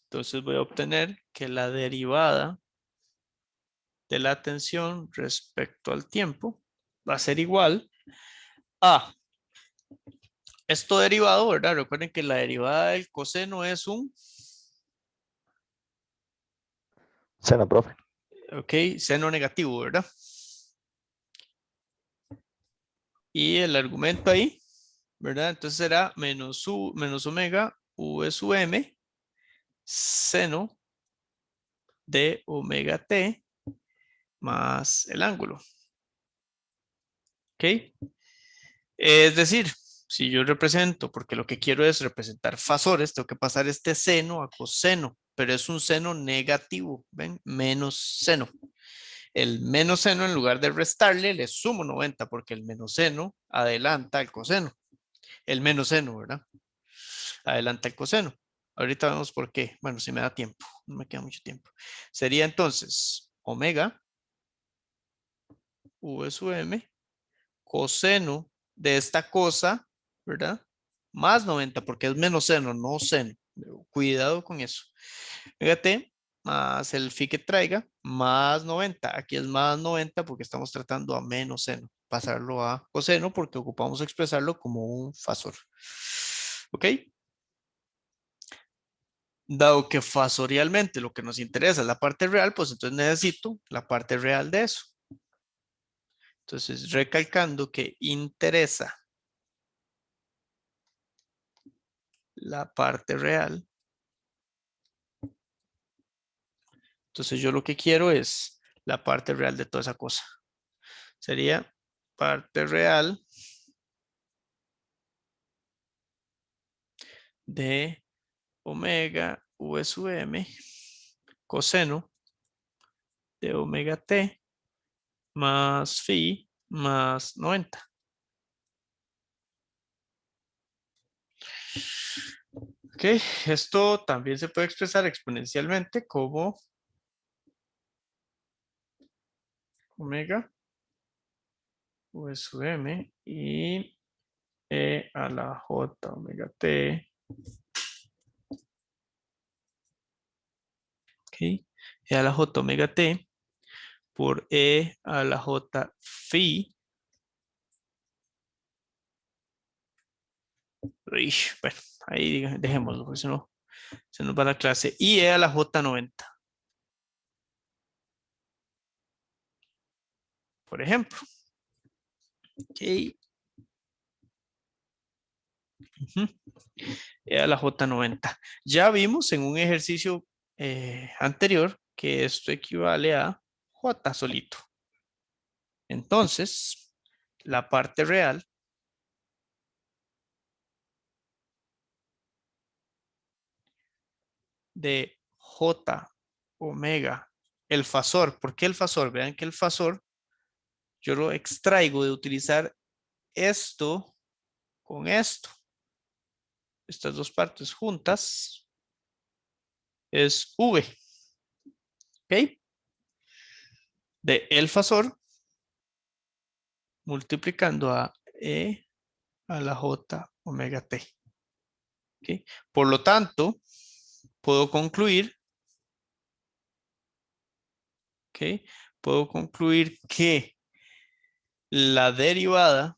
[SPEAKER 1] entonces voy a obtener que la derivada de la tensión respecto al tiempo va a ser igual a esto derivado, ¿verdad? Recuerden que la derivada del coseno es un
[SPEAKER 7] Seno, profe.
[SPEAKER 1] ok, seno negativo, ¿verdad? Y el argumento ahí, ¿verdad? Entonces será menos omega V sub M seno de omega t más el ángulo. ¿Ok? Es decir, si yo represento, porque lo que quiero es representar fasores, tengo que pasar este seno a coseno, pero es un seno negativo, ¿ven? Menos seno. El menos seno, en lugar de restarle, le sumo 90 porque el menos seno adelanta el coseno. El menos seno, ¿verdad? Adelanta el coseno. Ahorita vemos por qué. Bueno, si me da tiempo, no me queda mucho tiempo. Sería entonces omega V sub M coseno de esta cosa, ¿verdad? Más 90 porque es menos seno, no seno. Cuidado con eso. Fíjate, más el phi que traiga, más 90. Aquí es más 90 porque estamos tratando a menos seno. Pasarlo a coseno porque ocupamos expresarlo como un fasor. ¿Ok? Dado que fasorialmente lo que nos interesa es la parte real, pues entonces necesito la parte real de eso. Entonces, recalcando que interesa la parte real. Entonces yo lo que quiero es la parte real de toda esa cosa. Sería parte real de omega V sub M coseno de omega t más phi más 90. Ok, esto también se puede expresar exponencialmente como omega V sub m y E a la J omega T. Ok. E a la J omega T por E a la J phi. Bueno, ahí dejémoslo, porque si no se nos va la clase. Y E a la J90. Por ejemplo. Ok. E a la J90. Ya vimos en un ejercicio anterior que esto equivale a J solito. Entonces, la parte real de J omega, el fasor. ¿Por qué el fasor? Vean que el fasor yo lo extraigo de utilizar esto con esto. Estas dos partes juntas es V. ¿Ok? De el fasor multiplicando a E a la J omega T. ¿Ok? Por lo tanto, puedo concluir, ¿ok? Puedo concluir que la derivada,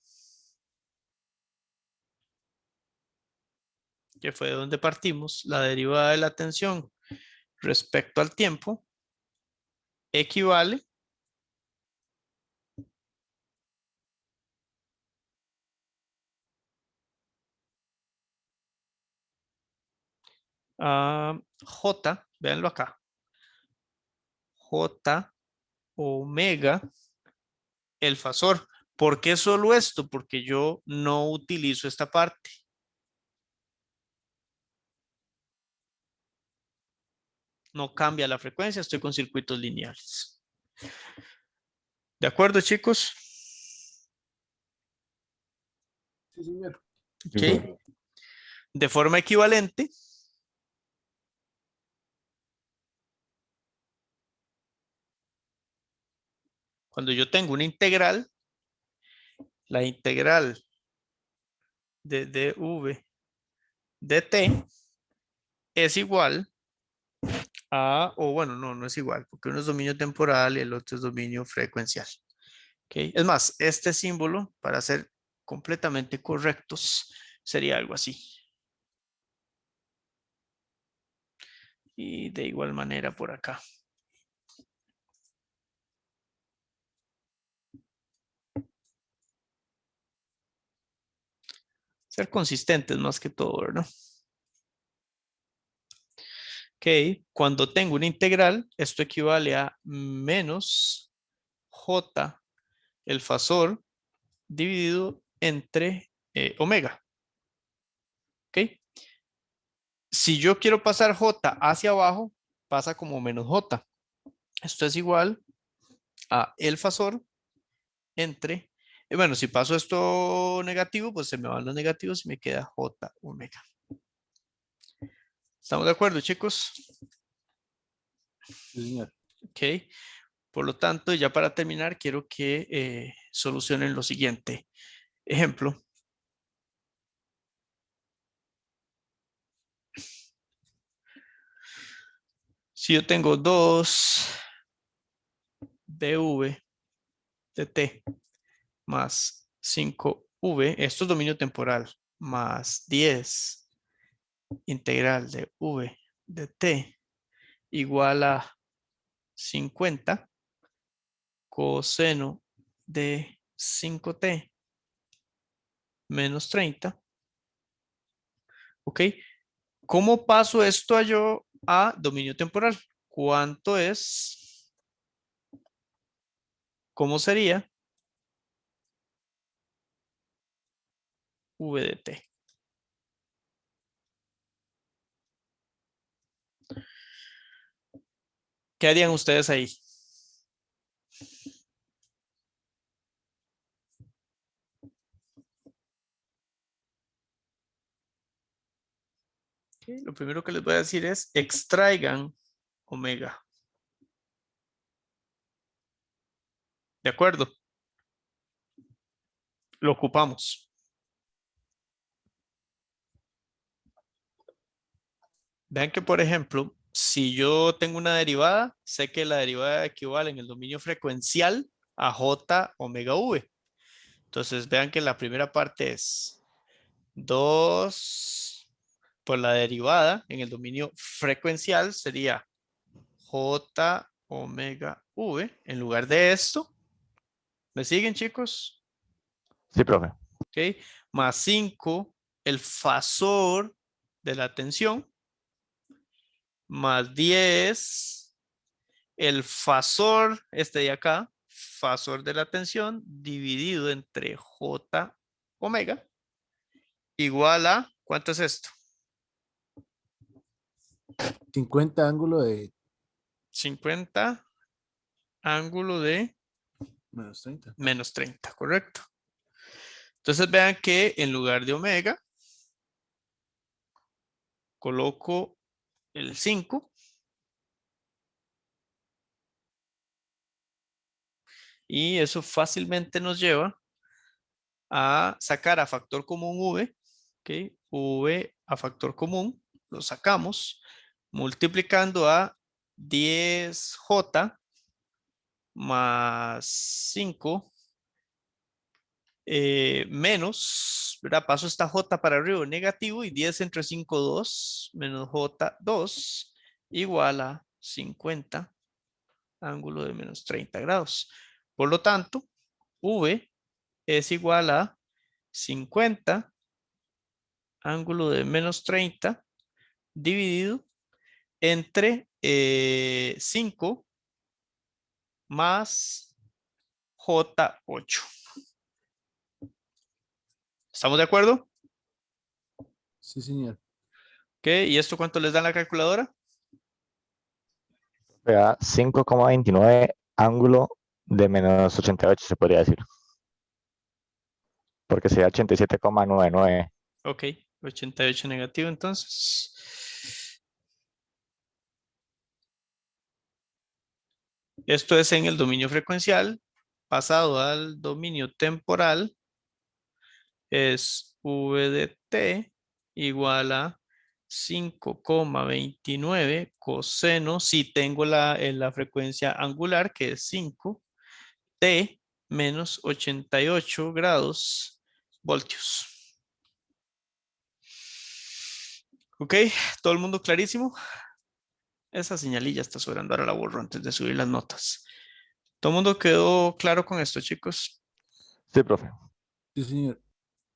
[SPEAKER 1] que fue de donde partimos, la derivada de la tensión respecto al tiempo, equivale a J, véanlo acá, J omega el fasor. ¿Por qué solo esto? Porque yo no utilizo esta parte. No cambia la frecuencia, estoy con circuitos lineales. ¿De acuerdo, chicos?
[SPEAKER 8] Sí, señor.
[SPEAKER 1] Ok. De forma equivalente, cuando yo tengo una integral, la integral de dv dt es igual a, o bueno, no es igual, porque uno es dominio temporal y el otro es dominio frecuencial. ¿Okay? Es más, este símbolo, para ser completamente correctos, sería algo así. Y de igual manera por acá. Ser consistentes más que todo, ¿verdad? Ok, cuando tengo una integral, esto equivale a menos J, el fasor, dividido entre omega. Ok. Si yo quiero pasar J hacia abajo, pasa como menos J. Esto es igual a el fasor entre, bueno, si paso esto negativo, pues se me van los negativos y me queda J omega. ¿Estamos de acuerdo, chicos?
[SPEAKER 8] Sí, señor.
[SPEAKER 1] Ok. Por lo tanto, ya para terminar, quiero que solucionen lo siguiente. Ejemplo. Si yo tengo 2 dv dt más 5v, esto es dominio temporal, más 10 integral de v de t igual a 50 coseno de 5t menos 30. ¿Ok? ¿Cómo paso esto yo a dominio temporal? ¿Cuánto es? ¿Cómo sería? V de t. ¿Qué harían ustedes ahí? Okay, lo primero que les voy a decir es extraigan omega. ¿De acuerdo? Lo ocupamos. Vean que, por ejemplo, si yo tengo una derivada, sé que la derivada equivale en el dominio frecuencial a J omega V. Entonces, vean que la primera parte es 2 por la derivada en el dominio frecuencial sería J omega V. En lugar de esto, ¿me siguen, chicos?
[SPEAKER 7] Sí, profe.
[SPEAKER 1] Ok, más 5 el fasor de la tensión, más 10 el fasor, este de acá, fasor de la tensión, dividido entre J omega, igual a, ¿cuánto es esto?
[SPEAKER 8] 50 ángulo de
[SPEAKER 1] 50 ángulo de
[SPEAKER 8] menos 30.
[SPEAKER 1] menos 30, correcto. Entonces vean que en lugar de omega, coloco el 5 y eso fácilmente nos lleva a sacar a factor común V, ¿ok? V a factor común, lo sacamos multiplicando a 10J más 5 menos, ¿verdad? Paso esta J para arriba, negativo, y 10 entre 5, 2, menos J, 2, igual a 50, ángulo de menos 30 grados. Por lo tanto, V es igual a 50, ángulo de menos 30, dividido entre 5 más J8. ¿Estamos de acuerdo?
[SPEAKER 8] Sí, señor.
[SPEAKER 1] Ok, ¿y esto cuánto les da en la calculadora?
[SPEAKER 7] Vea, 5,29 ángulo de menos 88, se podría decir. Porque sería 87,99.
[SPEAKER 1] Ok, 88 negativo entonces. Esto es en el dominio frecuencial. Pasado al dominio temporal es V de t igual a 5,29 coseno, si tengo en la frecuencia angular que es 5, t menos 88 grados voltios. Ok, todo el mundo clarísimo. Esa señalilla está sobrando, ahora la borro antes de subir las notas. ¿Todo el mundo quedó claro con esto, chicos?
[SPEAKER 7] Sí, profe.
[SPEAKER 8] Sí, señor.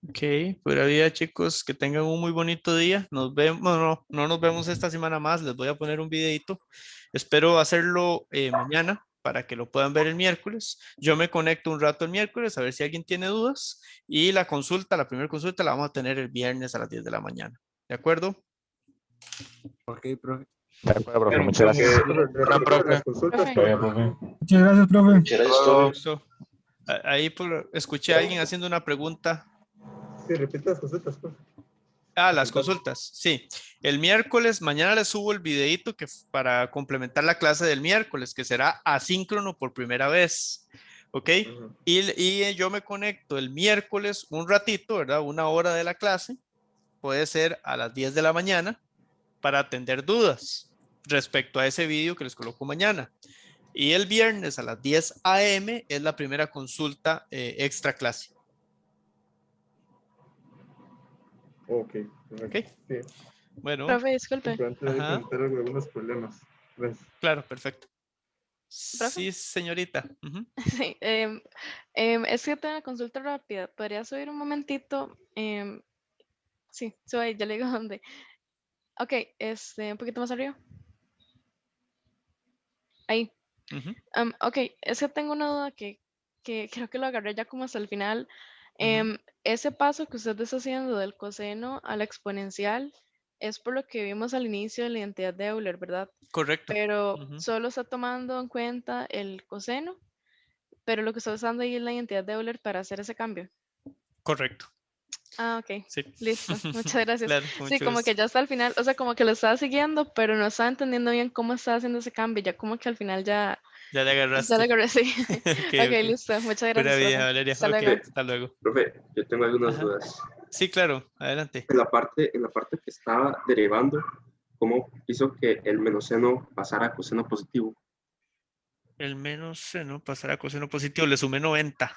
[SPEAKER 1] Ok, pura vida, chicos, que tengan un muy bonito día. Nos vemos, no nos vemos esta semana más, les voy a poner un videito. Espero hacerlo mañana para que lo puedan ver el miércoles. Yo me conecto un rato el miércoles a ver si alguien tiene dudas y la consulta, la primera consulta la vamos a tener el viernes a las 10 de la mañana. ¿De acuerdo?
[SPEAKER 8] Ok, profe.
[SPEAKER 7] De acuerdo, profe.
[SPEAKER 2] Bueno,
[SPEAKER 7] Muchas gracias.
[SPEAKER 9] Las consultas,
[SPEAKER 6] Profe.
[SPEAKER 12] Muchas gracias, profe.
[SPEAKER 1] Con gusto. Ahí escuché a alguien haciendo una pregunta.
[SPEAKER 9] Sí, repite las consultas, pues.
[SPEAKER 1] Las consultas, sí. El miércoles, mañana les subo el videito para complementar la clase del miércoles, que será asíncrono por primera vez. ¿Ok? Y yo me conecto el miércoles un ratito, ¿verdad? 1 hora de la clase. Puede ser a las 10 de la mañana para atender dudas respecto a ese video que les coloco mañana. Y el viernes a las 10 a.m. es la primera consulta extra clase.
[SPEAKER 9] Ok. Sí.
[SPEAKER 1] Bueno.
[SPEAKER 6] Profe, disculpe.
[SPEAKER 1] Ajá.
[SPEAKER 9] Algunos problemas. Gracias.
[SPEAKER 1] Claro, perfecto.
[SPEAKER 6] ¿Profe?
[SPEAKER 1] Sí, señorita.
[SPEAKER 6] Sí, es que tengo una consulta rápida. ¿Podría subir un momentito? Sí, sube, ya le digo dónde. Ok, un poquito más arriba. Ahí. Ok, es que tengo una duda que creo que lo agarré ya como hasta el final. Ese paso que usted está haciendo del coseno a la exponencial es por lo que vimos al inicio de la identidad de Euler, ¿verdad?
[SPEAKER 1] Correcto.
[SPEAKER 6] Pero solo está tomando en cuenta el coseno, pero lo que está usando ahí es la identidad de Euler para hacer ese cambio.
[SPEAKER 1] Correcto.
[SPEAKER 6] Ok,
[SPEAKER 1] sí.
[SPEAKER 6] Listo, muchas gracias.
[SPEAKER 1] Claro,
[SPEAKER 6] Sí, como que ya está al final, o sea, como que lo estaba siguiendo, pero no estaba entendiendo bien cómo estaba haciendo ese cambio, ya como que al final ya
[SPEAKER 1] Ya le agarraste.
[SPEAKER 6] Ya lo agarré, sí.
[SPEAKER 1] Ok,
[SPEAKER 6] Ok,
[SPEAKER 1] ok.
[SPEAKER 6] listo. Muchas
[SPEAKER 1] Pura
[SPEAKER 6] gracias,
[SPEAKER 1] vida,
[SPEAKER 6] profe.
[SPEAKER 1] Valeria.
[SPEAKER 6] Hasta
[SPEAKER 1] Ok,
[SPEAKER 6] luego.
[SPEAKER 1] hasta luego.
[SPEAKER 3] Profe, yo tengo algunas
[SPEAKER 1] Ajá.
[SPEAKER 3] dudas.
[SPEAKER 1] Sí, claro, adelante.
[SPEAKER 3] En la parte que estaba derivando, ¿cómo hizo que el menos seno pasara a coseno positivo?
[SPEAKER 1] El menos seno pasará a coseno positivo, le sumé 90.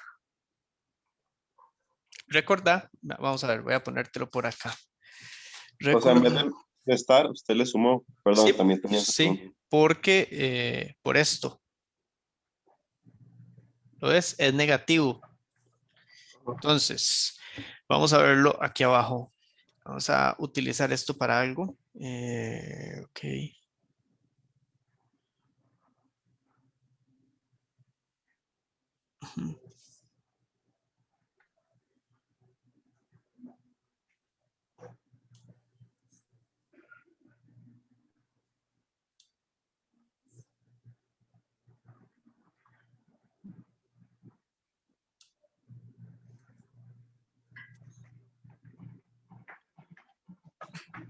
[SPEAKER 1] Recordá, vamos a ver, voy a ponértelo por acá.
[SPEAKER 12] O sea, en vez
[SPEAKER 1] Recordá.
[SPEAKER 12] de estar, usted le sumó. Perdón,
[SPEAKER 1] Sí,
[SPEAKER 12] también tenía esa pregunta.
[SPEAKER 1] sí, porque por esto, ¿lo ves? Es negativo. Entonces, vamos a verlo aquí abajo. Vamos a utilizar esto para algo. Ok. Ujú.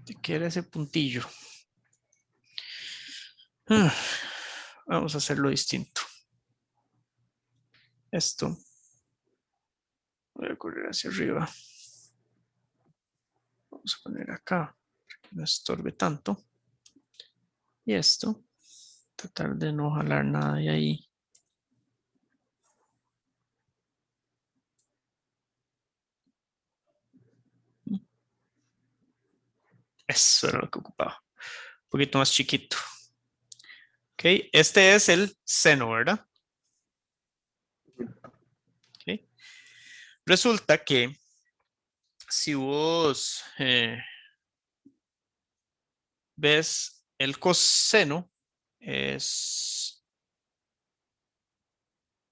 [SPEAKER 1] Te queda ese puntillo. Vamos a hacerlo distinto. Esto. Voy a correr hacia arriba. Vamos a poner acá, para que no estorbe tanto. Y esto. Tratar de no jalar nada de ahí. Eso era lo que ocupaba. Un poquito más chiquito. Ok, este es el seno, ¿verdad? Okay. Resulta que si vos ves el coseno, es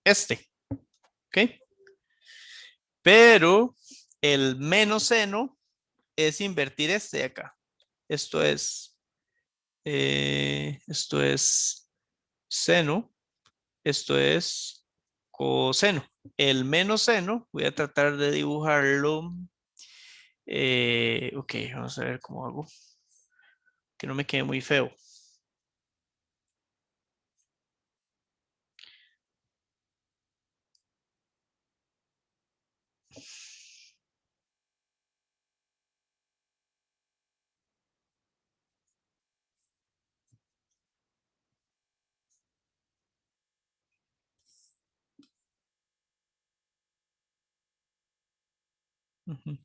[SPEAKER 1] este, ¿ok? Pero el menos seno es invertir este de acá. Esto es seno, esto es coseno. El menos seno, voy a tratar de dibujarlo. Ok, vamos a ver cómo hago. Que no me quede muy feo. Ujú.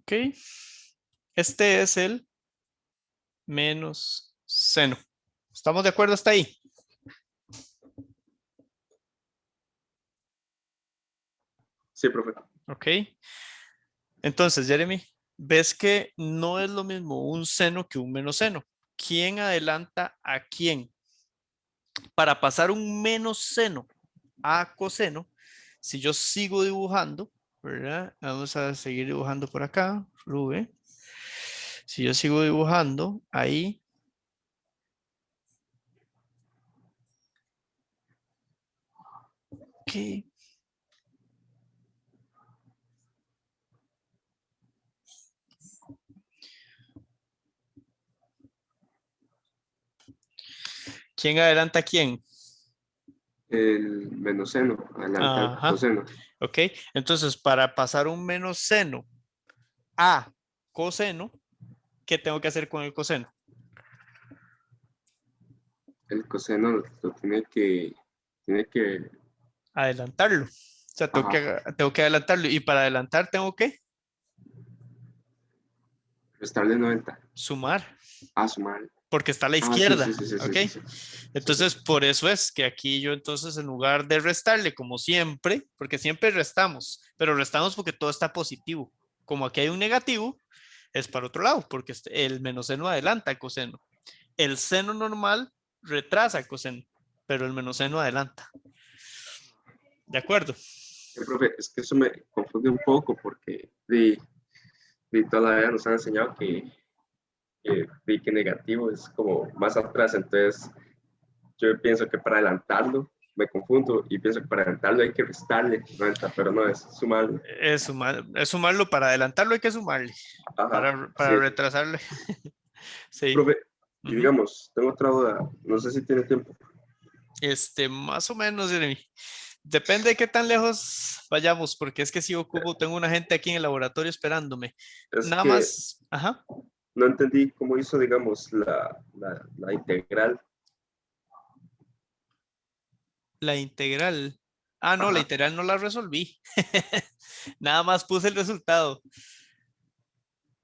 [SPEAKER 1] Ok. Este es el menos seno. ¿Estamos de acuerdo hasta ahí?
[SPEAKER 3] Sí, profe.
[SPEAKER 1] Ok. Entonces, Jeremy, ves que no es lo mismo un seno que un menos seno. ¿Quién adelanta a quién? Para pasar un menos seno a coseno, si yo sigo dibujando, ¿verdad? Vamos a seguir dibujando por acá, Rube. Si yo sigo dibujando, ahí. Ok. ¿Quién adelanta a quién?
[SPEAKER 3] El menos seno, adelante al
[SPEAKER 1] Ajá.
[SPEAKER 3] coseno.
[SPEAKER 1] Ok. Entonces, para pasar un menos seno a coseno, ¿qué tengo que hacer con el coseno?
[SPEAKER 3] El coseno lo tiene que,
[SPEAKER 1] Adelantarlo. O sea,
[SPEAKER 3] ajá,
[SPEAKER 1] tengo que adelantarlo. Y para adelantar tengo que
[SPEAKER 3] restarle 90.
[SPEAKER 1] sumar.
[SPEAKER 3] A sumar.
[SPEAKER 1] porque está a la
[SPEAKER 3] Ah, sí,
[SPEAKER 1] izquierda,
[SPEAKER 3] sí, sí, sí, sí,
[SPEAKER 1] ¿ok?
[SPEAKER 3] sí, sí.
[SPEAKER 1] Entonces, por eso es que aquí yo entonces en lugar de restarle como siempre, porque siempre restamos, pero restamos porque todo está positivo. Como aquí hay un negativo, es para otro lado, porque el menos seno adelanta el coseno. El seno normal retrasa el coseno, pero el menos seno adelanta. ¿De acuerdo?
[SPEAKER 3] Profe, es que eso me confunde un poco porque de toda la vida nos han enseñado que negativo es como más atrás, entonces yo pienso que para adelantarlo me confundo y pienso que para adelantarlo hay que restarle 90, pero no, es sumarlo.
[SPEAKER 1] Es sumarlo, para adelantarlo hay que sumarle,
[SPEAKER 3] Ajá,
[SPEAKER 1] para
[SPEAKER 3] sí.
[SPEAKER 1] retrasarle. Sí.
[SPEAKER 3] Profe, y digamos, tengo otra duda, no sé si tiene tiempo.
[SPEAKER 1] Más o menos, Jeremy. Depende de qué tan lejos vayamos, porque es que si ocupo, tengo una gente aquí en el laboratorio esperándome.
[SPEAKER 3] Es
[SPEAKER 1] Nada
[SPEAKER 3] que
[SPEAKER 1] más, ajá.
[SPEAKER 3] no entendí cómo hizo, digamos, la integral.
[SPEAKER 1] La integral. Ah, no, la
[SPEAKER 3] Ajá.
[SPEAKER 1] integral no la resolví. Nada más puse el resultado.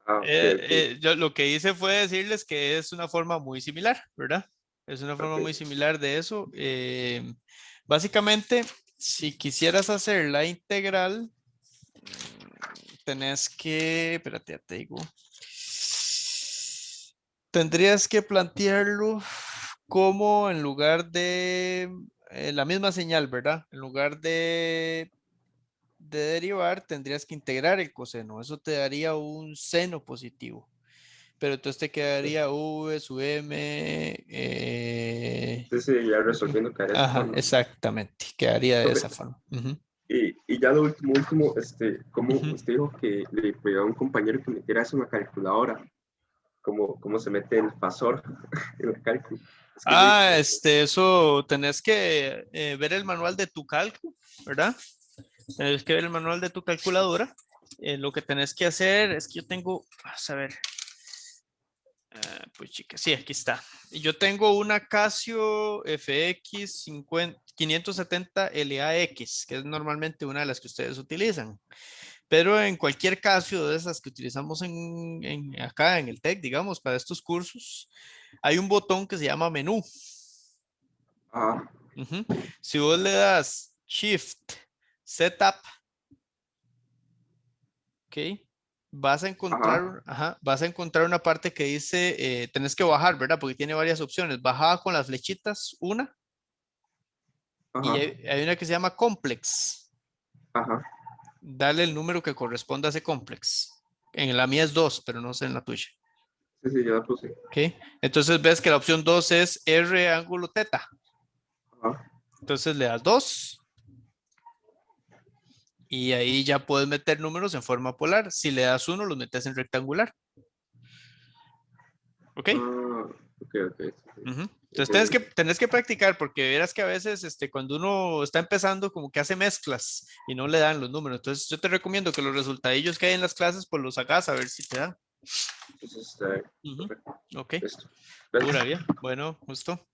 [SPEAKER 3] Ah, ok, ok.
[SPEAKER 1] Yo lo que hice fue decirles que es una forma muy similar, ¿verdad? Es una forma muy similar de eso. Básicamente, si quisieras hacer la integral, tenés que, espérate, ya te digo, tendrías que plantearlo como en lugar de la misma señal, ¿verdad? En lugar de derivar, tendrías que integrar el coseno. Eso te daría un seno positivo. Pero entonces te quedaría v sub m.
[SPEAKER 3] Sí, sí, ya resolviendo quedaría de esa
[SPEAKER 1] Ajá,
[SPEAKER 3] forma.
[SPEAKER 1] exactamente. Quedaría de
[SPEAKER 3] Profe,
[SPEAKER 1] esa forma. Ujú.
[SPEAKER 3] y ya lo último, ¿cómo usted dijo que le pidió a un compañero que metiera eso en la calculadora? ¿Cómo se mete el fasor en el cálculo? Es que yo
[SPEAKER 1] Eso tenés que ver el manual de tu cálculo, ¿verdad? Tenés que ver el manual de tu calculadora. Lo que tenés que hacer es que yo tengo, vamos a ver, pues chicas, sí, aquí está. Yo tengo una Casio FX 570 LAX, que es normalmente una de las que ustedes utilizan. Pero en cualquier Casio de esas que utilizamos acá en el TEC, digamos, para estos cursos, hay un botón que se llama menú. Ujú. Si vos le das Shift, Setup, ok, vas a encontrar, vas a encontrar una parte que dice, tenés que bajar, ¿verdad? Porque tiene varias opciones. Baja con las flechitas, una, y hay una que se llama Complex. Dale el número que corresponda a ese Complex. En la mía es 2, pero no sé en la tuya.
[SPEAKER 3] Sí, sí, ya la puse.
[SPEAKER 1] Ok, entonces ves que la opción 2 es R ángulo teta. Entonces le das 2. Y ahí ya puedes meter números en forma polar. Si le das 1, los metes en rectangular. ¿Ok?
[SPEAKER 3] Ok.
[SPEAKER 1] Ujú. Entonces tenés que practicar porque verás que a veces cuando uno está empezando como que hace mezclas y no le dan los números. Entonces yo te recomiendo que los resultadillos que hay en las clases pues los hagas a ver si te dan.
[SPEAKER 3] Entonces,
[SPEAKER 1] Ujú. Ok.
[SPEAKER 3] listo.
[SPEAKER 1] Pura bien. Bueno, justo.